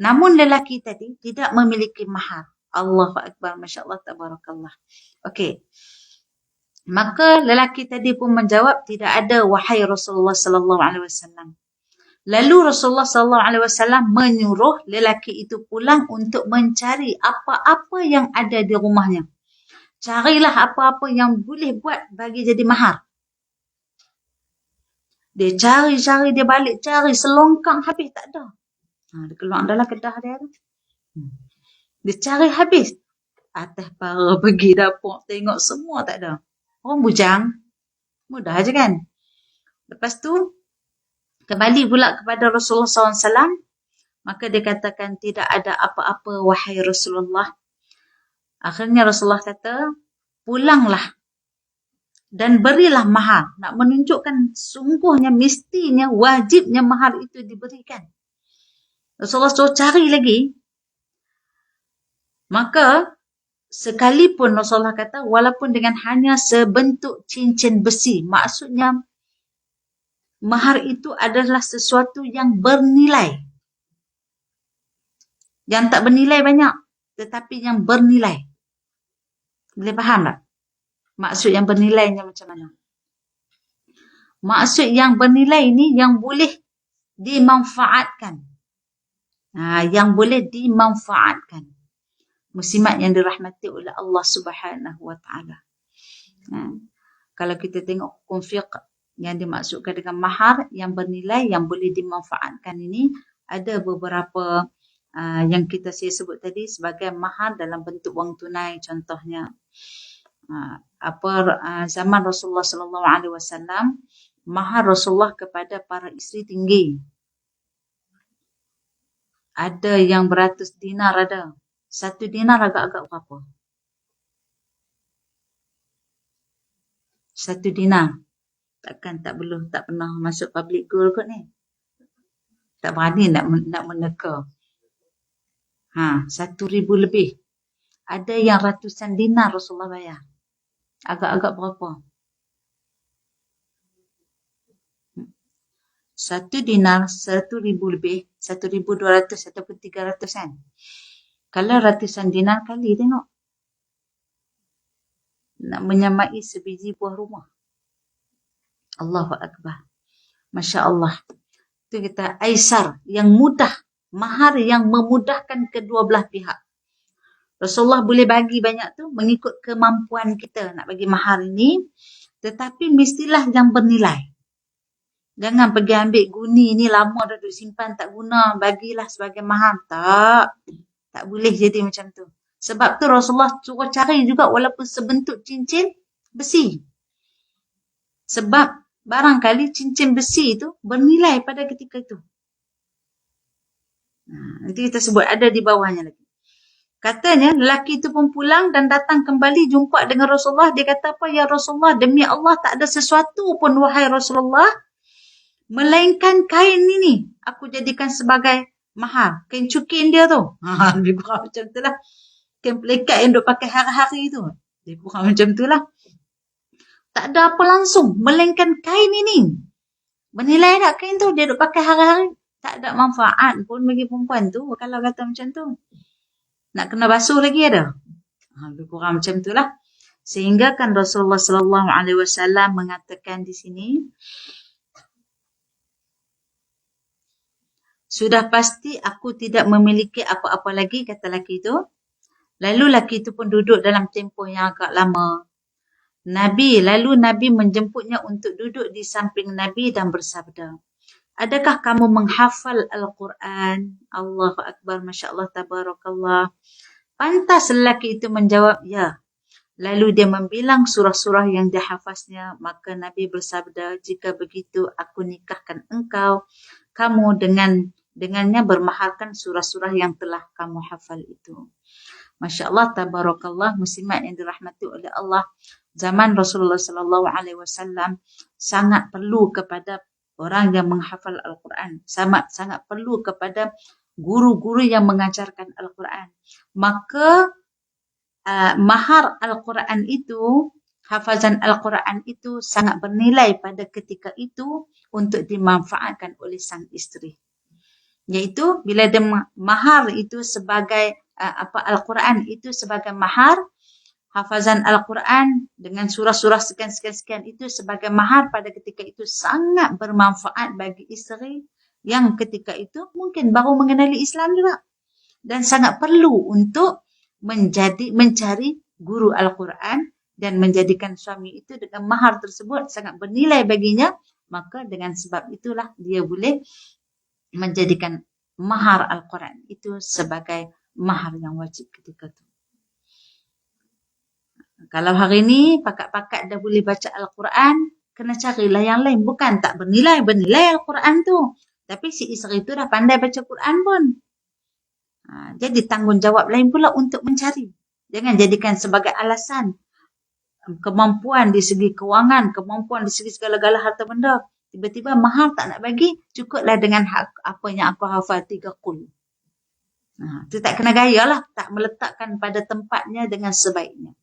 [SPEAKER 1] Namun lelaki tadi tidak memiliki mahar. Allahu Akbar, Masya Allah, tabarakallah. Okey. Maka lelaki tadi pun menjawab, tidak ada wahai Rasulullah sallallahu alaihi wasallam. Lalu Rasulullah sallallahu alaihi wasallam menyuruh lelaki itu pulang untuk mencari apa-apa yang ada di rumahnya. Carilah apa-apa yang boleh buat bagi jadi mahar. Dia cari, dia balik cari, selongkang habis tak ada. Dia keluar dalam kedah dia tu. Dia cari habis. Atas para pergi dapur, tengok semua tak ada. Orang bujang. Mudah je kan. Lepas tu, kembali pula kepada Rasulullah SAW. Maka dia katakan, tidak ada apa-apa wahai Rasulullah. Akhirnya Rasulullah kata, pulanglah. Dan berilah mahar. Nak menunjukkan sungguhnya, mestinya, wajibnya mahar itu diberikan. Rasulullah suruh cari lagi. Maka, sekalipun Rasulullah kata, walaupun dengan hanya sebentuk cincin besi. Maksudnya, mahar itu adalah sesuatu yang bernilai. Yang tak bernilai banyak. Tetapi yang bernilai. Boleh faham tak? Maksud yang bernilainya macam mana? Maksud yang bernilai ini yang boleh dimanfaatkan. Yang boleh dimanfaatkan. Muslimat yang dirahmati oleh Allah Subhanahu wa taala. Kalau kita tengok hukum fiqh yang dimaksudkan dengan mahar yang bernilai yang boleh dimanfaatkan ini, ada beberapa yang saya sebut tadi sebagai mahar dalam bentuk wang tunai contohnya. Zaman Rasulullah sallallahu alaihi wasallam, mahar Rasulullah kepada para isteri tinggi. Ada yang beratus dinar ada. 1 dinar agak-agak berapa? 1 dinar. Takkan tak pernah masuk public gold kot ni. Tak berani nak meneka. 1,000 lebih. Ada yang ratusan dinar Rasulullah bayar. Agak-agak berapa? 1 dinar 1,000 lebih, 1,200 ataupun 300 kan. Kalau ratusan dinar kali tengok. Nak menyamai sebiji buah rumah. Allahu Akbar. Masya Allah. Itu kita aisar, yang mudah. Mahar yang memudahkan kedua belah pihak. Rasulullah boleh bagi banyak tu mengikut kemampuan kita nak bagi mahar ini. Tetapi mestilah yang bernilai. Jangan pergi ambil guni ni lama dah duduk simpan tak guna. Bagilah sebagai mahar. Tak boleh jadi macam tu. Sebab tu Rasulullah suruh cari juga walaupun sebentuk cincin besi. Sebab barangkali cincin besi itu bernilai pada ketika itu. Nanti kita sebut ada di bawahnya lagi. Katanya lelaki itu pun pulang dan datang kembali jumpa dengan Rasulullah. Dia kata apa? Ya Rasulullah, demi Allah tak ada sesuatu pun wahai Rasulullah. Melainkan kain ini. Aku jadikan sebagai mahar. Kain cukin dia tu. Lebih kurang macam tu lah. Kain pelikat yang duk pakai hari-hari tu. Lebih kurang macam tu lah. Tak ada apa langsung. Melainkan kain ini. Bernilai tak kain tu? Dia duk pakai hari-hari. Tak ada manfaat pun bagi perempuan tu. Kalau kata macam tu. Nak kena basuh lagi ada. Lebih kurang macam tu lah. Sehingga kan Rasulullah SAW mengatakan di sini. Sudah pasti aku tidak memiliki apa-apa lagi, kata lelaki itu. Lalu lelaki itu pun duduk dalam tempoh yang agak lama. Nabi, lalu Nabi menjemputnya untuk duduk di samping Nabi dan bersabda, adakah kamu menghafal Al-Quran? Allahu Akbar, Masya Allah, Tabarakallah. Pantas lelaki itu menjawab, ya. Lalu dia membilang surah-surah yang dihafaznya. Maka Nabi bersabda, jika begitu aku nikahkan engkau, kamu dengannya bermaharkan surah-surah yang telah kamu hafal itu. Masya Allah, Tabarakallah, muslimat yang dirahmati oleh Allah. Zaman Rasulullah Sallallahu Alaihi Wasallam sangat perlu kepada orang yang menghafal Al-Quran. Sangat perlu kepada guru-guru yang mengajarkan Al-Quran. Maka mahar Al-Quran itu, hafazan Al-Quran itu sangat bernilai pada ketika itu untuk dimanfaatkan oleh sang isteri. Yaitu bila dia mahar itu sebagai Al-Quran itu sebagai mahar, hafazan Al-Quran dengan surah-surah sekian-sekian itu sebagai mahar pada ketika itu sangat bermanfaat bagi isteri yang ketika itu mungkin baru mengenali Islam juga. Dan sangat perlu untuk mencari guru Al-Quran dan menjadikan suami itu dengan mahar tersebut sangat bernilai baginya. Maka dengan sebab itulah dia boleh menjadikan mahar Al-Quran itu sebagai mahar yang wajib ketika itu. Kalau hari ini pakat-pakat dah boleh baca Al-Quran, kena carilah yang lain. Bukan tak bernilai Al-Quran tu. Tapi si isteri tu dah pandai baca Quran pun. Jadi tanggungjawab lain pula untuk mencari. Jangan jadikan sebagai alasan kemampuan di segi kewangan, kemampuan di segi segala-gala harta benda. Tiba-tiba mahal tak nak bagi, cukuplah dengan apa yang aku hafal 3 qul. Itu tak kena gaya lah, tak meletakkan pada tempatnya dengan sebaiknya.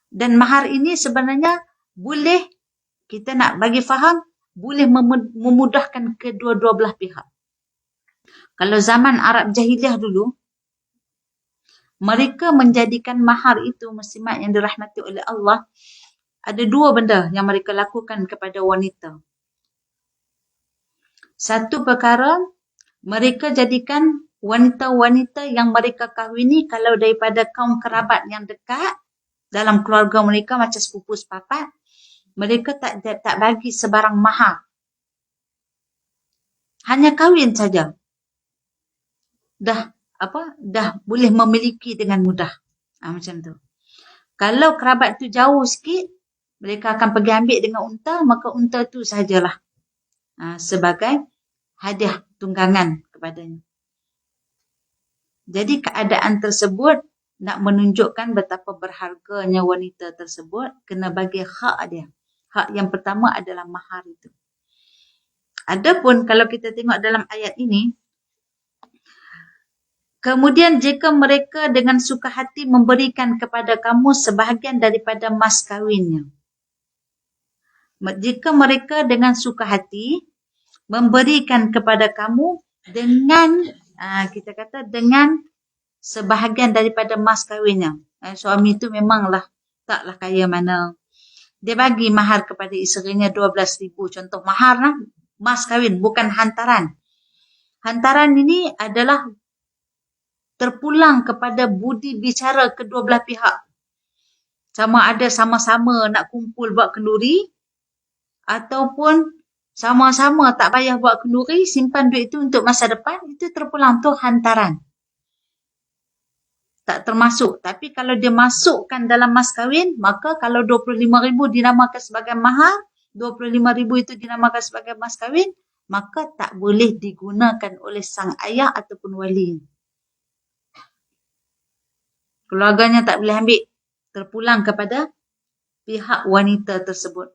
[SPEAKER 1] Dan mahar ini sebenarnya boleh, kita nak bagi faham, boleh memudahkan kedua-dua belah pihak. Kalau zaman Arab Jahiliyah dulu, mereka menjadikan mahar itu, muslimat yang dirahmati oleh Allah, ada 2 benda yang mereka lakukan kepada wanita. Satu perkara, mereka jadikan wanita-wanita yang mereka kahwini kalau daripada kaum kerabat yang dekat dalam keluarga mereka macam sepupu sepapat, mereka tak bagi sebarang mahar. Hanya kahwin saja. Dah boleh memiliki dengan mudah. Macam tu. Kalau kerabat tu jauh sikit, mereka akan pergi ambil dengan unta, maka unta tu sajalah sebagai hadiah tunggangan kepadanya. Jadi keadaan tersebut nak menunjukkan betapa berharganya wanita tersebut, kena bagi hak dia. Hak yang pertama adalah mahar itu. Adapun kalau kita tengok dalam ayat ini, kemudian jika mereka dengan suka hati memberikan kepada kamu sebahagian daripada mas kawinnya. Jika mereka dengan suka hati memberikan kepada kamu dengan, kita kata dengan sebahagian daripada mas kawinnya. Suami itu memanglah taklah kaya mana. Dia bagi mahar kepada isterinya 12,000. Contoh mahar lah, mas kawin, bukan hantaran. Hantaran ini adalah terpulang kepada budi bicara kedua belah pihak. Sama ada sama-sama nak kumpul buat kenduri, ataupun sama-sama tak payah buat kenduri, simpan duit itu untuk masa depan, itu terpulang tu hantaran. Tak termasuk. Tapi kalau dia masukkan dalam mas kahwin, maka kalau 25,000 dinamakan sebagai mahar, 25,000 itu dinamakan sebagai mas kahwin, maka tak boleh digunakan oleh sang ayah ataupun wali. Keluarganya tak boleh ambil, terpulang kepada pihak wanita tersebut.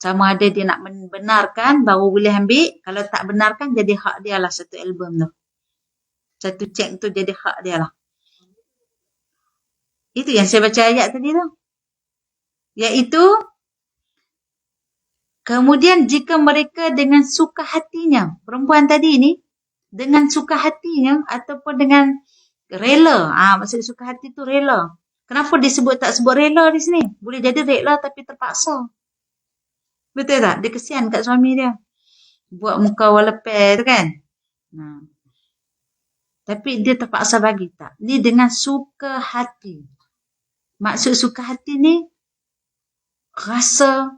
[SPEAKER 1] Sama ada dia nak membenarkan baru boleh ambil, kalau tak benarkan jadi hak dia lah satu album tu. Satu cek tu jadi hak dia lah. Itu yang saya baca ayat tadi tu. Iaitu, kemudian jika mereka dengan suka hatinya, perempuan tadi ni, dengan suka hatinya ataupun dengan rela. Maksud suka hati tu rela. Kenapa disebut tak sebut rela di sini? Boleh jadi rela tapi terpaksa. Betul tak? Dia kesian kat suami dia. Buat muka walaupun tu kan. Tapi dia terpaksa bagi tak? Ni dengan suka hati. Maksud suka hati ni, rasa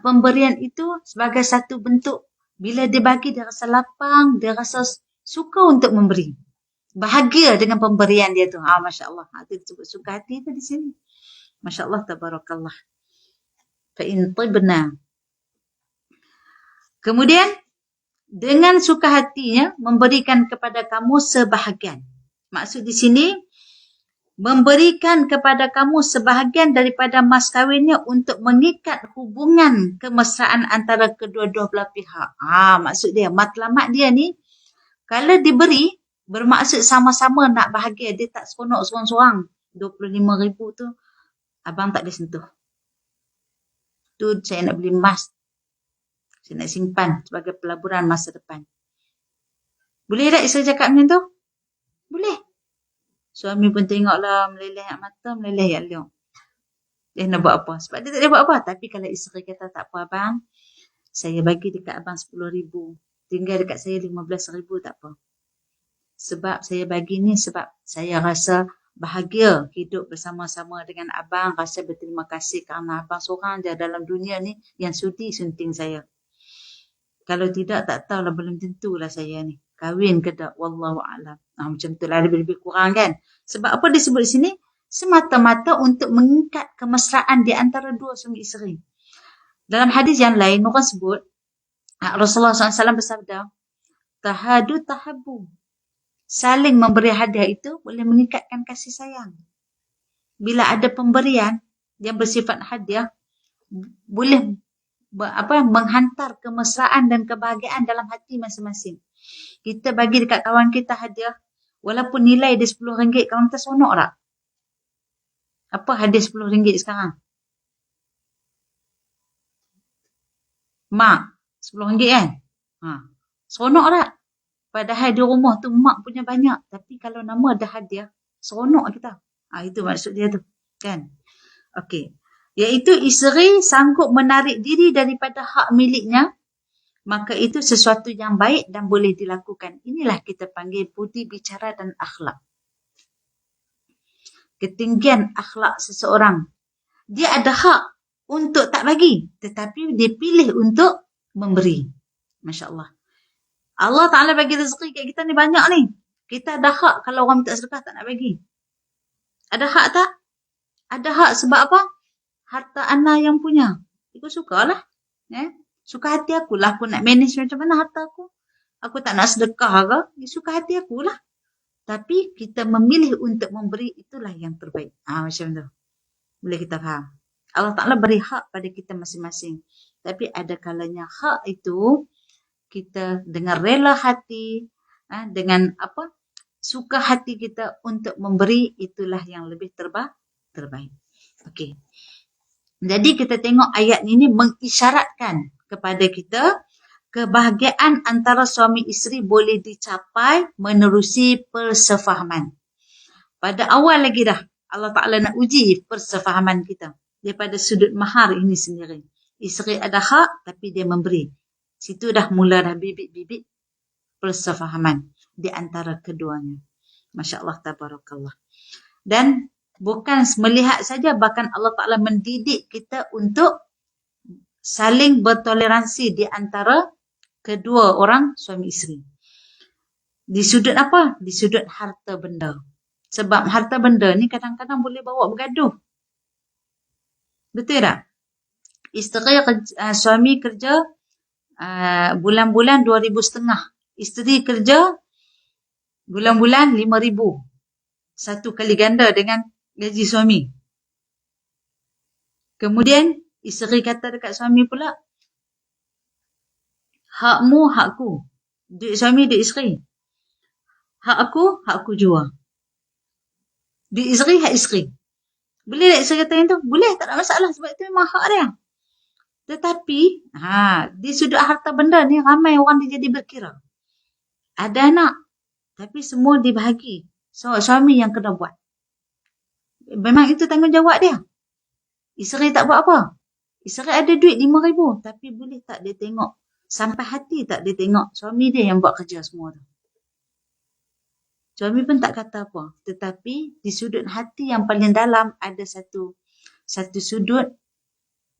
[SPEAKER 1] pemberian itu sebagai satu bentuk. Bila dia bagi, dia rasa lapang, dia rasa suka untuk memberi. Bahagia dengan pemberian dia tu. Masya Allah. Itu disebut suka hati tu di sini. Masya Allah, tabarakallah. Fa'in tibna. Kemudian, dengan suka hatinya, memberikan kepada kamu sebahagian. Maksud di sini, memberikan kepada kamu sebahagian daripada mas kawinnya untuk mengikat hubungan kemesraan antara kedua-dua belah pihak. Maksud dia, matlamat dia ni, kalau diberi, bermaksud sama-sama nak bahagia. Dia tak seronok seorang-seorang. 25,000 tu, abang tak boleh sentuh. Tu saya nak beli emas. Saya nak simpan sebagai pelaburan masa depan. Boleh tak isteri cakap macam tu? Boleh. Suami pun tengoklah, meleleh kat mata, meleleh kat liang. Dia nak buat apa? Sebab dia tak boleh buat apa. Tapi kalau isteri kata, tak apa abang, saya bagi dekat abang 10,000. Tinggal dekat saya 15,000, tak apa. Sebab saya bagi ni, sebab saya rasa bahagia hidup bersama-sama dengan abang. Rasa berterima kasih kerana abang seorang je dalam dunia ni yang sudi sunting saya. Kalau tidak, tak tahulah, belum tentulah saya ni. Kahwin ke tak, wallahu'alam. Macam tu lah, lebih kurang kan. Sebab apa disebut di sini? Semata-mata untuk mengikat kemesraan di antara dua suami isteri. Dalam hadis yang lain, orang sebut, Rasulullah SAW bersabda, tahadu tahabu. Saling memberi hadiah itu boleh mengikatkan kasih sayang. Bila ada pemberian yang bersifat hadiah, boleh menghantar kemesraan dan kebahagiaan dalam hati masing-masing. Kita bagi dekat kawan kita hadiah, walaupun nilai dia RM10, kawan kita seronok tak? Apa hadiah RM10 sekarang? Mak, RM10 kan? Seronok tak? Padahal di rumah tu mak punya banyak. Tapi kalau nama ada hadiah, seronok kita. Itu maksud dia tu. Kan? Okey. Iaitu isteri sanggup menarik diri daripada hak miliknya, maka itu sesuatu yang baik dan boleh dilakukan. Inilah kita panggil budi bicara dan akhlak. Ketinggian akhlak seseorang. Dia ada hak untuk tak bagi, tetapi dia pilih untuk memberi. Masya Allah. Allah Ta'ala bagi rezeki kat kita ni banyak ni. Kita ada hak kalau orang minta sedekah tak nak bagi. Ada hak tak? Ada hak sebab apa? Harta ana yang punya. Aku sukalah. Suka hati aku lah. Aku nak manage macam mana harta aku. Aku tak nak sedekah ke. Suka hati aku lah. Tapi kita memilih untuk memberi, itulah yang terbaik. Macam tu. Boleh kita faham. Allah Ta'ala beri hak pada kita masing-masing. Tapi ada kalanya hak itu, kita dengan rela hati, dengan suka hati kita untuk memberi, itulah yang lebih terbaik. Okey. Jadi kita tengok ayat ini mengisyaratkan kepada kita kebahagiaan antara suami isteri boleh dicapai menerusi persefahaman. Pada awal lagi dah Allah Ta'ala nak uji persefahaman kita daripada sudut mahar ini sendiri. Isteri ada hak tapi dia memberi. Situ dah mula dah bibit-bibit persefahaman di antara keduanya. Masya Allah, tabarakallah. Dan bukan melihat saja, bahkan Allah Ta'ala mendidik kita untuk saling bertoleransi di antara kedua orang suami isteri. Di sudut apa? Di sudut harta benda. Sebab harta benda ni kadang-kadang boleh bawa bergaduh. Betul tak? Suami kerja bulan-bulan 2,500. Isteri kerja bulan-bulan 5,000. Satu kali ganda dengan gaji suami. Kemudian isteri kata dekat suami pula, hakmu, hakku. Duit suami, duit isteri. Hak aku jua. Duit isteri, hak isteri. Boleh tak isteri kata yang tu? Boleh, tak ada masalah. Sebab itu memang hak dia. Tetapi, di sudut harta benda ni, ramai orang dia jadi berkira. Ada anak, tapi semua dibahagi. So, suami yang kena buat. Memang itu tanggungjawab dia. Isteri tak buat apa. Isteri ada duit 5,000, tapi boleh tak dia tengok, sampai hati tak dia tengok suami dia yang buat kerja semua tu. Suami pun tak kata apa. Tetapi di sudut hati yang paling dalam ada satu sudut,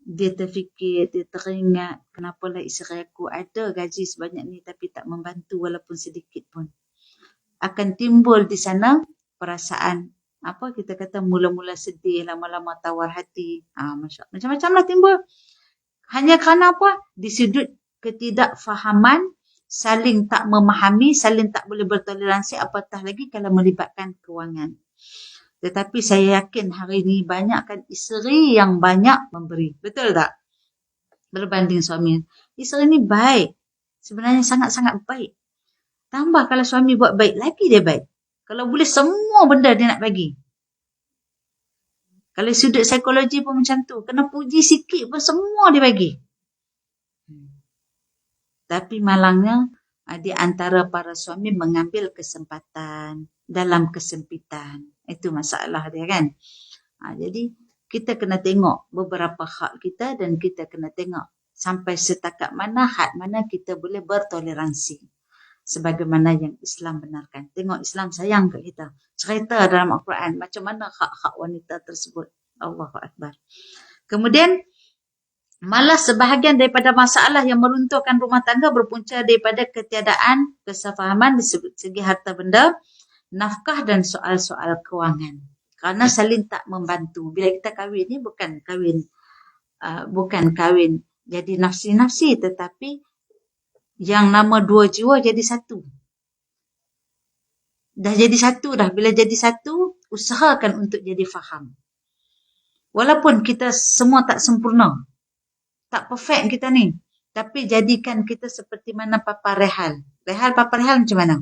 [SPEAKER 1] dia terfikir, dia teringat, kenapalah isteri aku ada gaji sebanyak ni tapi tak membantu walaupun sedikit pun. Akan timbul di sana perasaan, apa kita kata, mula-mula sedih, lama-lama tawar hati. Macam-macam lah timbul. Hanya kerana apa? Di sudut ketidakfahaman, saling tak memahami, saling tak boleh bertoleransi, apatah lagi kalau melibatkan kewangan. Tetapi saya yakin hari ini banyakkan isteri yang banyak memberi. Betul tak? Berbanding suami. Isteri ni baik. Sebenarnya sangat-sangat baik. Tambah kalau suami buat baik, lagi dia baik. Kalau boleh semua benda dia nak bagi. Kalau sudut psikologi pun macam tu. Kena puji sikit pun semua dia bagi. Tapi malangnya, di antara para suami mengambil kesempatan dalam kesempitan. Itu masalah dia kan. Jadi, kita kena tengok beberapa hak kita dan kita kena tengok sampai setakat mana, had mana kita boleh bertoleransi. Sebagaimana yang Islam benarkan. Tengok Islam sayang kat kita. Cerita dalam Al-Quran macam mana hak-hak wanita tersebut. Allahu Akbar. Kemudian, malah sebahagian daripada masalah yang meruntuhkan rumah tangga berpunca daripada ketiadaan kesefahaman di segi harta benda, nafkah dan soal-soal kewangan. Kerana saling tak membantu. Bila kita kahwin ni bukan kahwin jadi nafsi-nafsi, tetapi yang nama dua jiwa jadi satu. Dah jadi satu dah. Bila jadi satu, usahakan untuk jadi faham. Walaupun kita semua tak sempurna. Tak perfect kita ni. Tapi jadikan kita seperti mana Papa Rehal. Papa Rehal macam mana?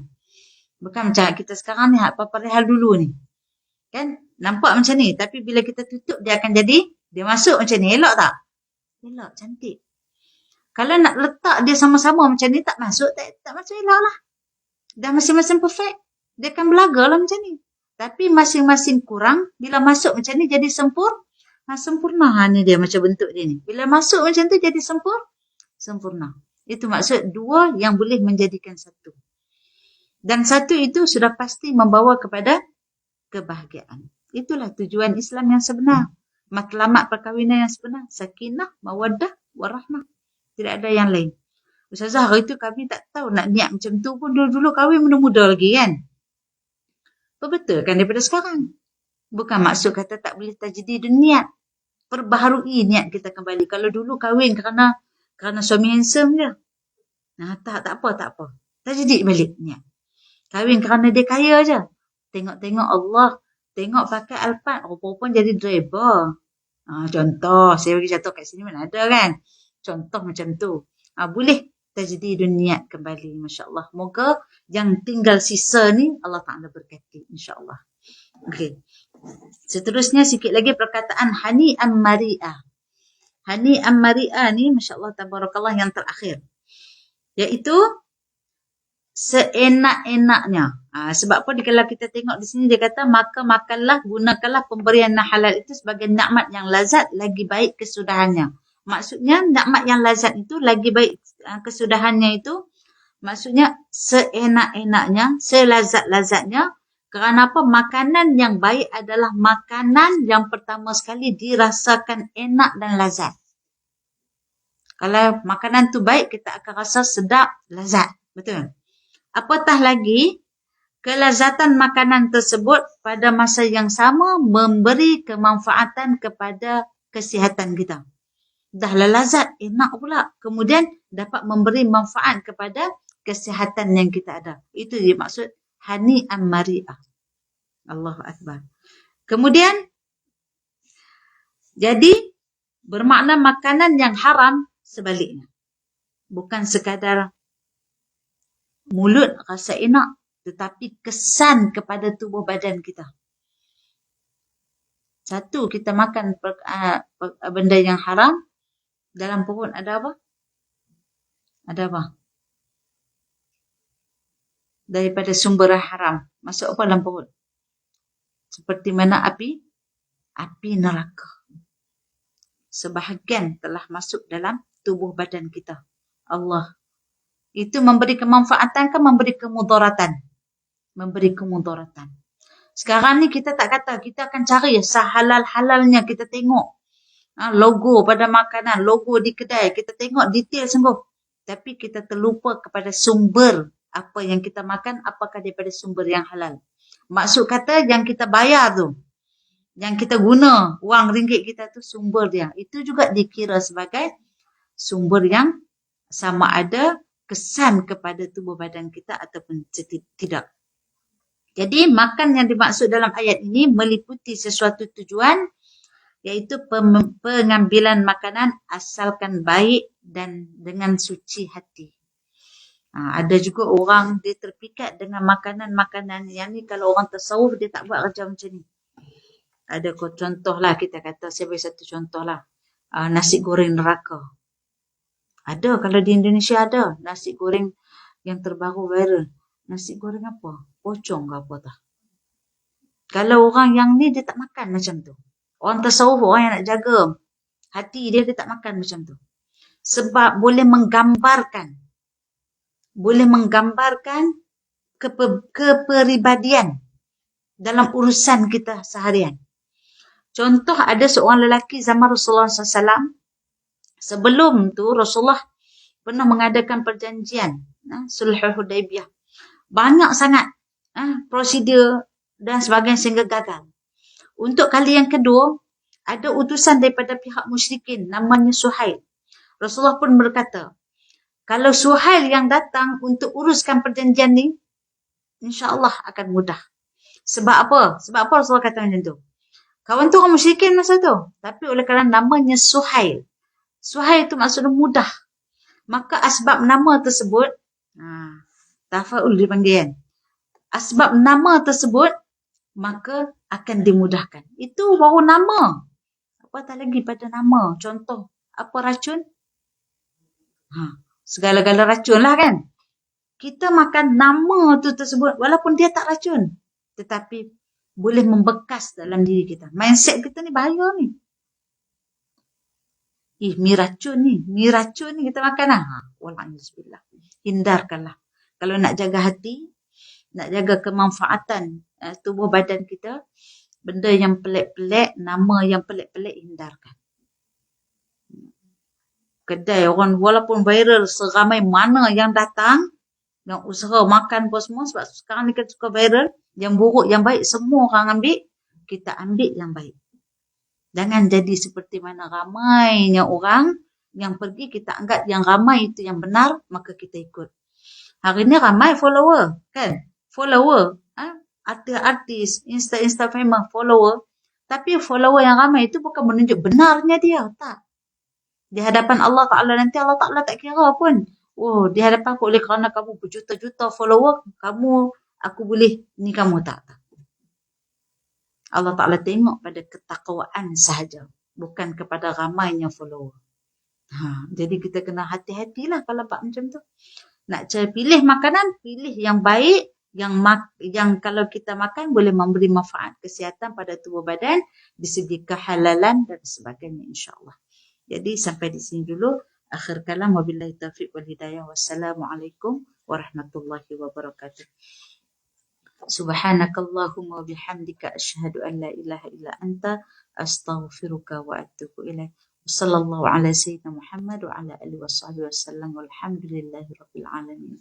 [SPEAKER 1] Bukan macam kita sekarang ni, Papa Rehal dulu ni. Kan? Nampak macam ni. Tapi bila kita tutup, dia akan jadi, dia masuk macam ni. Elok tak? Elok, cantik. Kalau nak letak dia sama-sama macam ni, tak masuk, tak masuk elok lah. Dah masing-masing perfect. Dia akan belaga lah macam ni. Tapi masing-masing kurang, bila masuk macam ni jadi sempurna. Ni dia macam bentuk dia ni. Bila masuk macam tu jadi sempurna. Itu maksud dua yang boleh menjadikan satu. Dan satu itu sudah pasti membawa kepada kebahagiaan. Itulah tujuan Islam yang sebenar. Matlamat perkahwinan yang sebenar. Sakinah, mawaddah, warahmah. Tidak ada yang lain. Ustazah, hari itu kami tak tahu nak niat macam tu pun. Dulu-dulu kahwin muda-muda lagi kan. Betul kan daripada sekarang. Bukan maksud kata tak boleh tajdid niat. Perbaharui niat kita kembali. Kalau dulu kahwin kerana suami handsome je. Tak apa. Tajdid balik niat. Kahwin kerana dia kaya je. Tengok-tengok Allah. Tengok pakai Alphard. Rupa-rupa jadi driver. Contoh. Saya bagi contoh kat sini mana ada kan. Contoh macam tu. Boleh tajdid niat kembali. Masya Allah. Moga yang tinggal sisa ni Allah Ta'ala berkati. InsyaAllah. Okey. Seterusnya sikit lagi perkataan hani'an mari'ah. Hani'an mari'ah ni Masya Allah tabarakallah yang terakhir. Iaitu seenak-enaknya. Sebab apa kalau kita tengok di sini dia kata maka makanlah, gunakanlah pemberian halal itu sebagai nikmat yang lazat lagi baik kesudahannya. Maksudnya nikmat yang lazat itu lagi baik kesudahannya itu maksudnya seenak-enaknya, selazat-lazatnya. Kerana apa? Makanan yang baik adalah makanan yang pertama sekali dirasakan enak dan lazat. Kalau makanan tu baik, kita akan rasa sedap, lazat. Betul? Apatah lagi, kelazatan makanan tersebut pada masa yang sama memberi kemanfaatan kepada kesihatan kita. Dah lazat, enak pula. Kemudian dapat memberi manfaat kepada kesihatan yang kita ada. Itu dia maksud hani'an mari'ah. Allahu Akbar. Kemudian, jadi bermakna makanan yang haram sebaliknya. Bukan sekadar mulut rasa enak, tetapi kesan kepada tubuh badan kita. Satu, kita makan benda yang haram, dalam perut ada apa? Ada apa? Daripada sumber haram. Masuk apa dalam perut? Seperti mana api? Api neraka. Sebahagian telah masuk dalam tubuh badan kita. Allah. Itu memberi kemanfaatan ke memberi kemudaratan? memberi kemudaratan. Sekarang ni kita tak kata, kita akan cari sehalal-halalnya, kita tengok logo pada makanan, logo di kedai, kita tengok detail sungguh. Tapi kita terlupa kepada sumber apa yang kita makan, apakah daripada sumber yang halal. Maksud kata yang kita bayar tu, yang kita guna wang ringgit kita tu, sumber dia, itu juga dikira sebagai sumber yang sama ada kesan kepada tubuh badan kita ataupun tidak. Jadi makan yang dimaksud dalam ayat ini meliputi sesuatu tujuan, iaitu pengambilan makanan asalkan baik dan dengan suci hati. Ada juga orang dia terpikat dengan makanan-makanan yang ni, kalau orang tasawuf dia tak buat kerja macam ni. Ada contoh lah, kita kata, saya beri satu contoh lah. Nasi goreng neraka. Ada, kalau di Indonesia ada. Nasi goreng yang terbaru viral. Nasi goreng apa? Pocong ke apa tak? Kalau orang yang ni dia tak makan macam tu. Orang tasawuf, orang yang nak jaga hati dia, dia tak makan macam tu. Sebab boleh menggambarkan kepribadian dalam urusan kita seharian. Contoh, ada seorang lelaki zaman Rasulullah SAW. Sebelum tu Rasulullah pernah mengadakan perjanjian Sulh Hudaibiyah. Banyak sangat prosedur dan sebagainya sehingga gagal. Untuk kali yang kedua, ada utusan daripada pihak musyrikin namanya Suhail. Rasulullah pun berkata, kalau Suhail yang datang untuk uruskan perjanjian ni, insya-Allah akan mudah. Sebab apa? Sebab apa Rasulullah kata macam tu? Kawan tu orang musyrikin masa tu. Tapi oleh kerana namanya Suhail. Suhail tu maksudnya mudah. Maka asbab nama tersebut, tafaul dipanggil kan. Asbab nama tersebut, maka akan dimudahkan. Itu baru nama. Apa tak lagi pada nama? Contoh, apa racun? Segala-gala racun lah kan. Kita makan nama tu tersebut, walaupun dia tak racun, tetapi boleh membekas dalam diri kita. Mindset kita ni bahaya ni. Mi racun ni kita makan lah. Walhamdulillah. Hindarkanlah. Kalau nak jaga hati, nak jaga kemanfaatan tubuh badan kita, benda yang pelik-pelik, nama yang pelik-pelik, hindarkan. Kedai orang walaupun viral seramai mana yang datang, yang usaha makan pun semua, sebab sekarang ni kita suka viral, yang buruk, yang baik, semua orang ambil, kita ambil yang baik. Jangan jadi seperti mana ramainya orang yang pergi, kita anggap yang ramai itu yang benar, maka kita ikut. Hari ni ramai follower, kan? Follower, artis, Insta famous, follower. Tapi follower yang ramai itu bukan menunjuk benarnya dia, tak. Di hadapan Allah Ta'ala nanti, Allah Ta'ala tak kira pun. Di hadapan aku, oleh kerana kamu berjuta-juta follower, aku boleh ni kamu, tak. Allah Ta'ala tengok pada ketakwaan sahaja, bukan kepada ramainya follower. Jadi kita kena hati-hatilah kalau buat macam tu. Nak cari pilih makanan, pilih yang baik, yang kalau kita makan boleh memberi manfaat kesihatan pada tubuh badan, di segi kehalalan dan sebagainya, insya-Allah. Jadi sampai di sini dulu. Akhir kalam, wabillahi taufiq wal hidayah. Wassalamualaikum warahmatullahi wabarakatuh. Subhanakallahumma bihamdika asyhadu an la ilaha illa anta astaghfiruka wa atubu ilaik. Sallallahu ala sayyidina Muhammad wa ala alihi washabbihi wasallam walhamdulillahi rabbil alamin.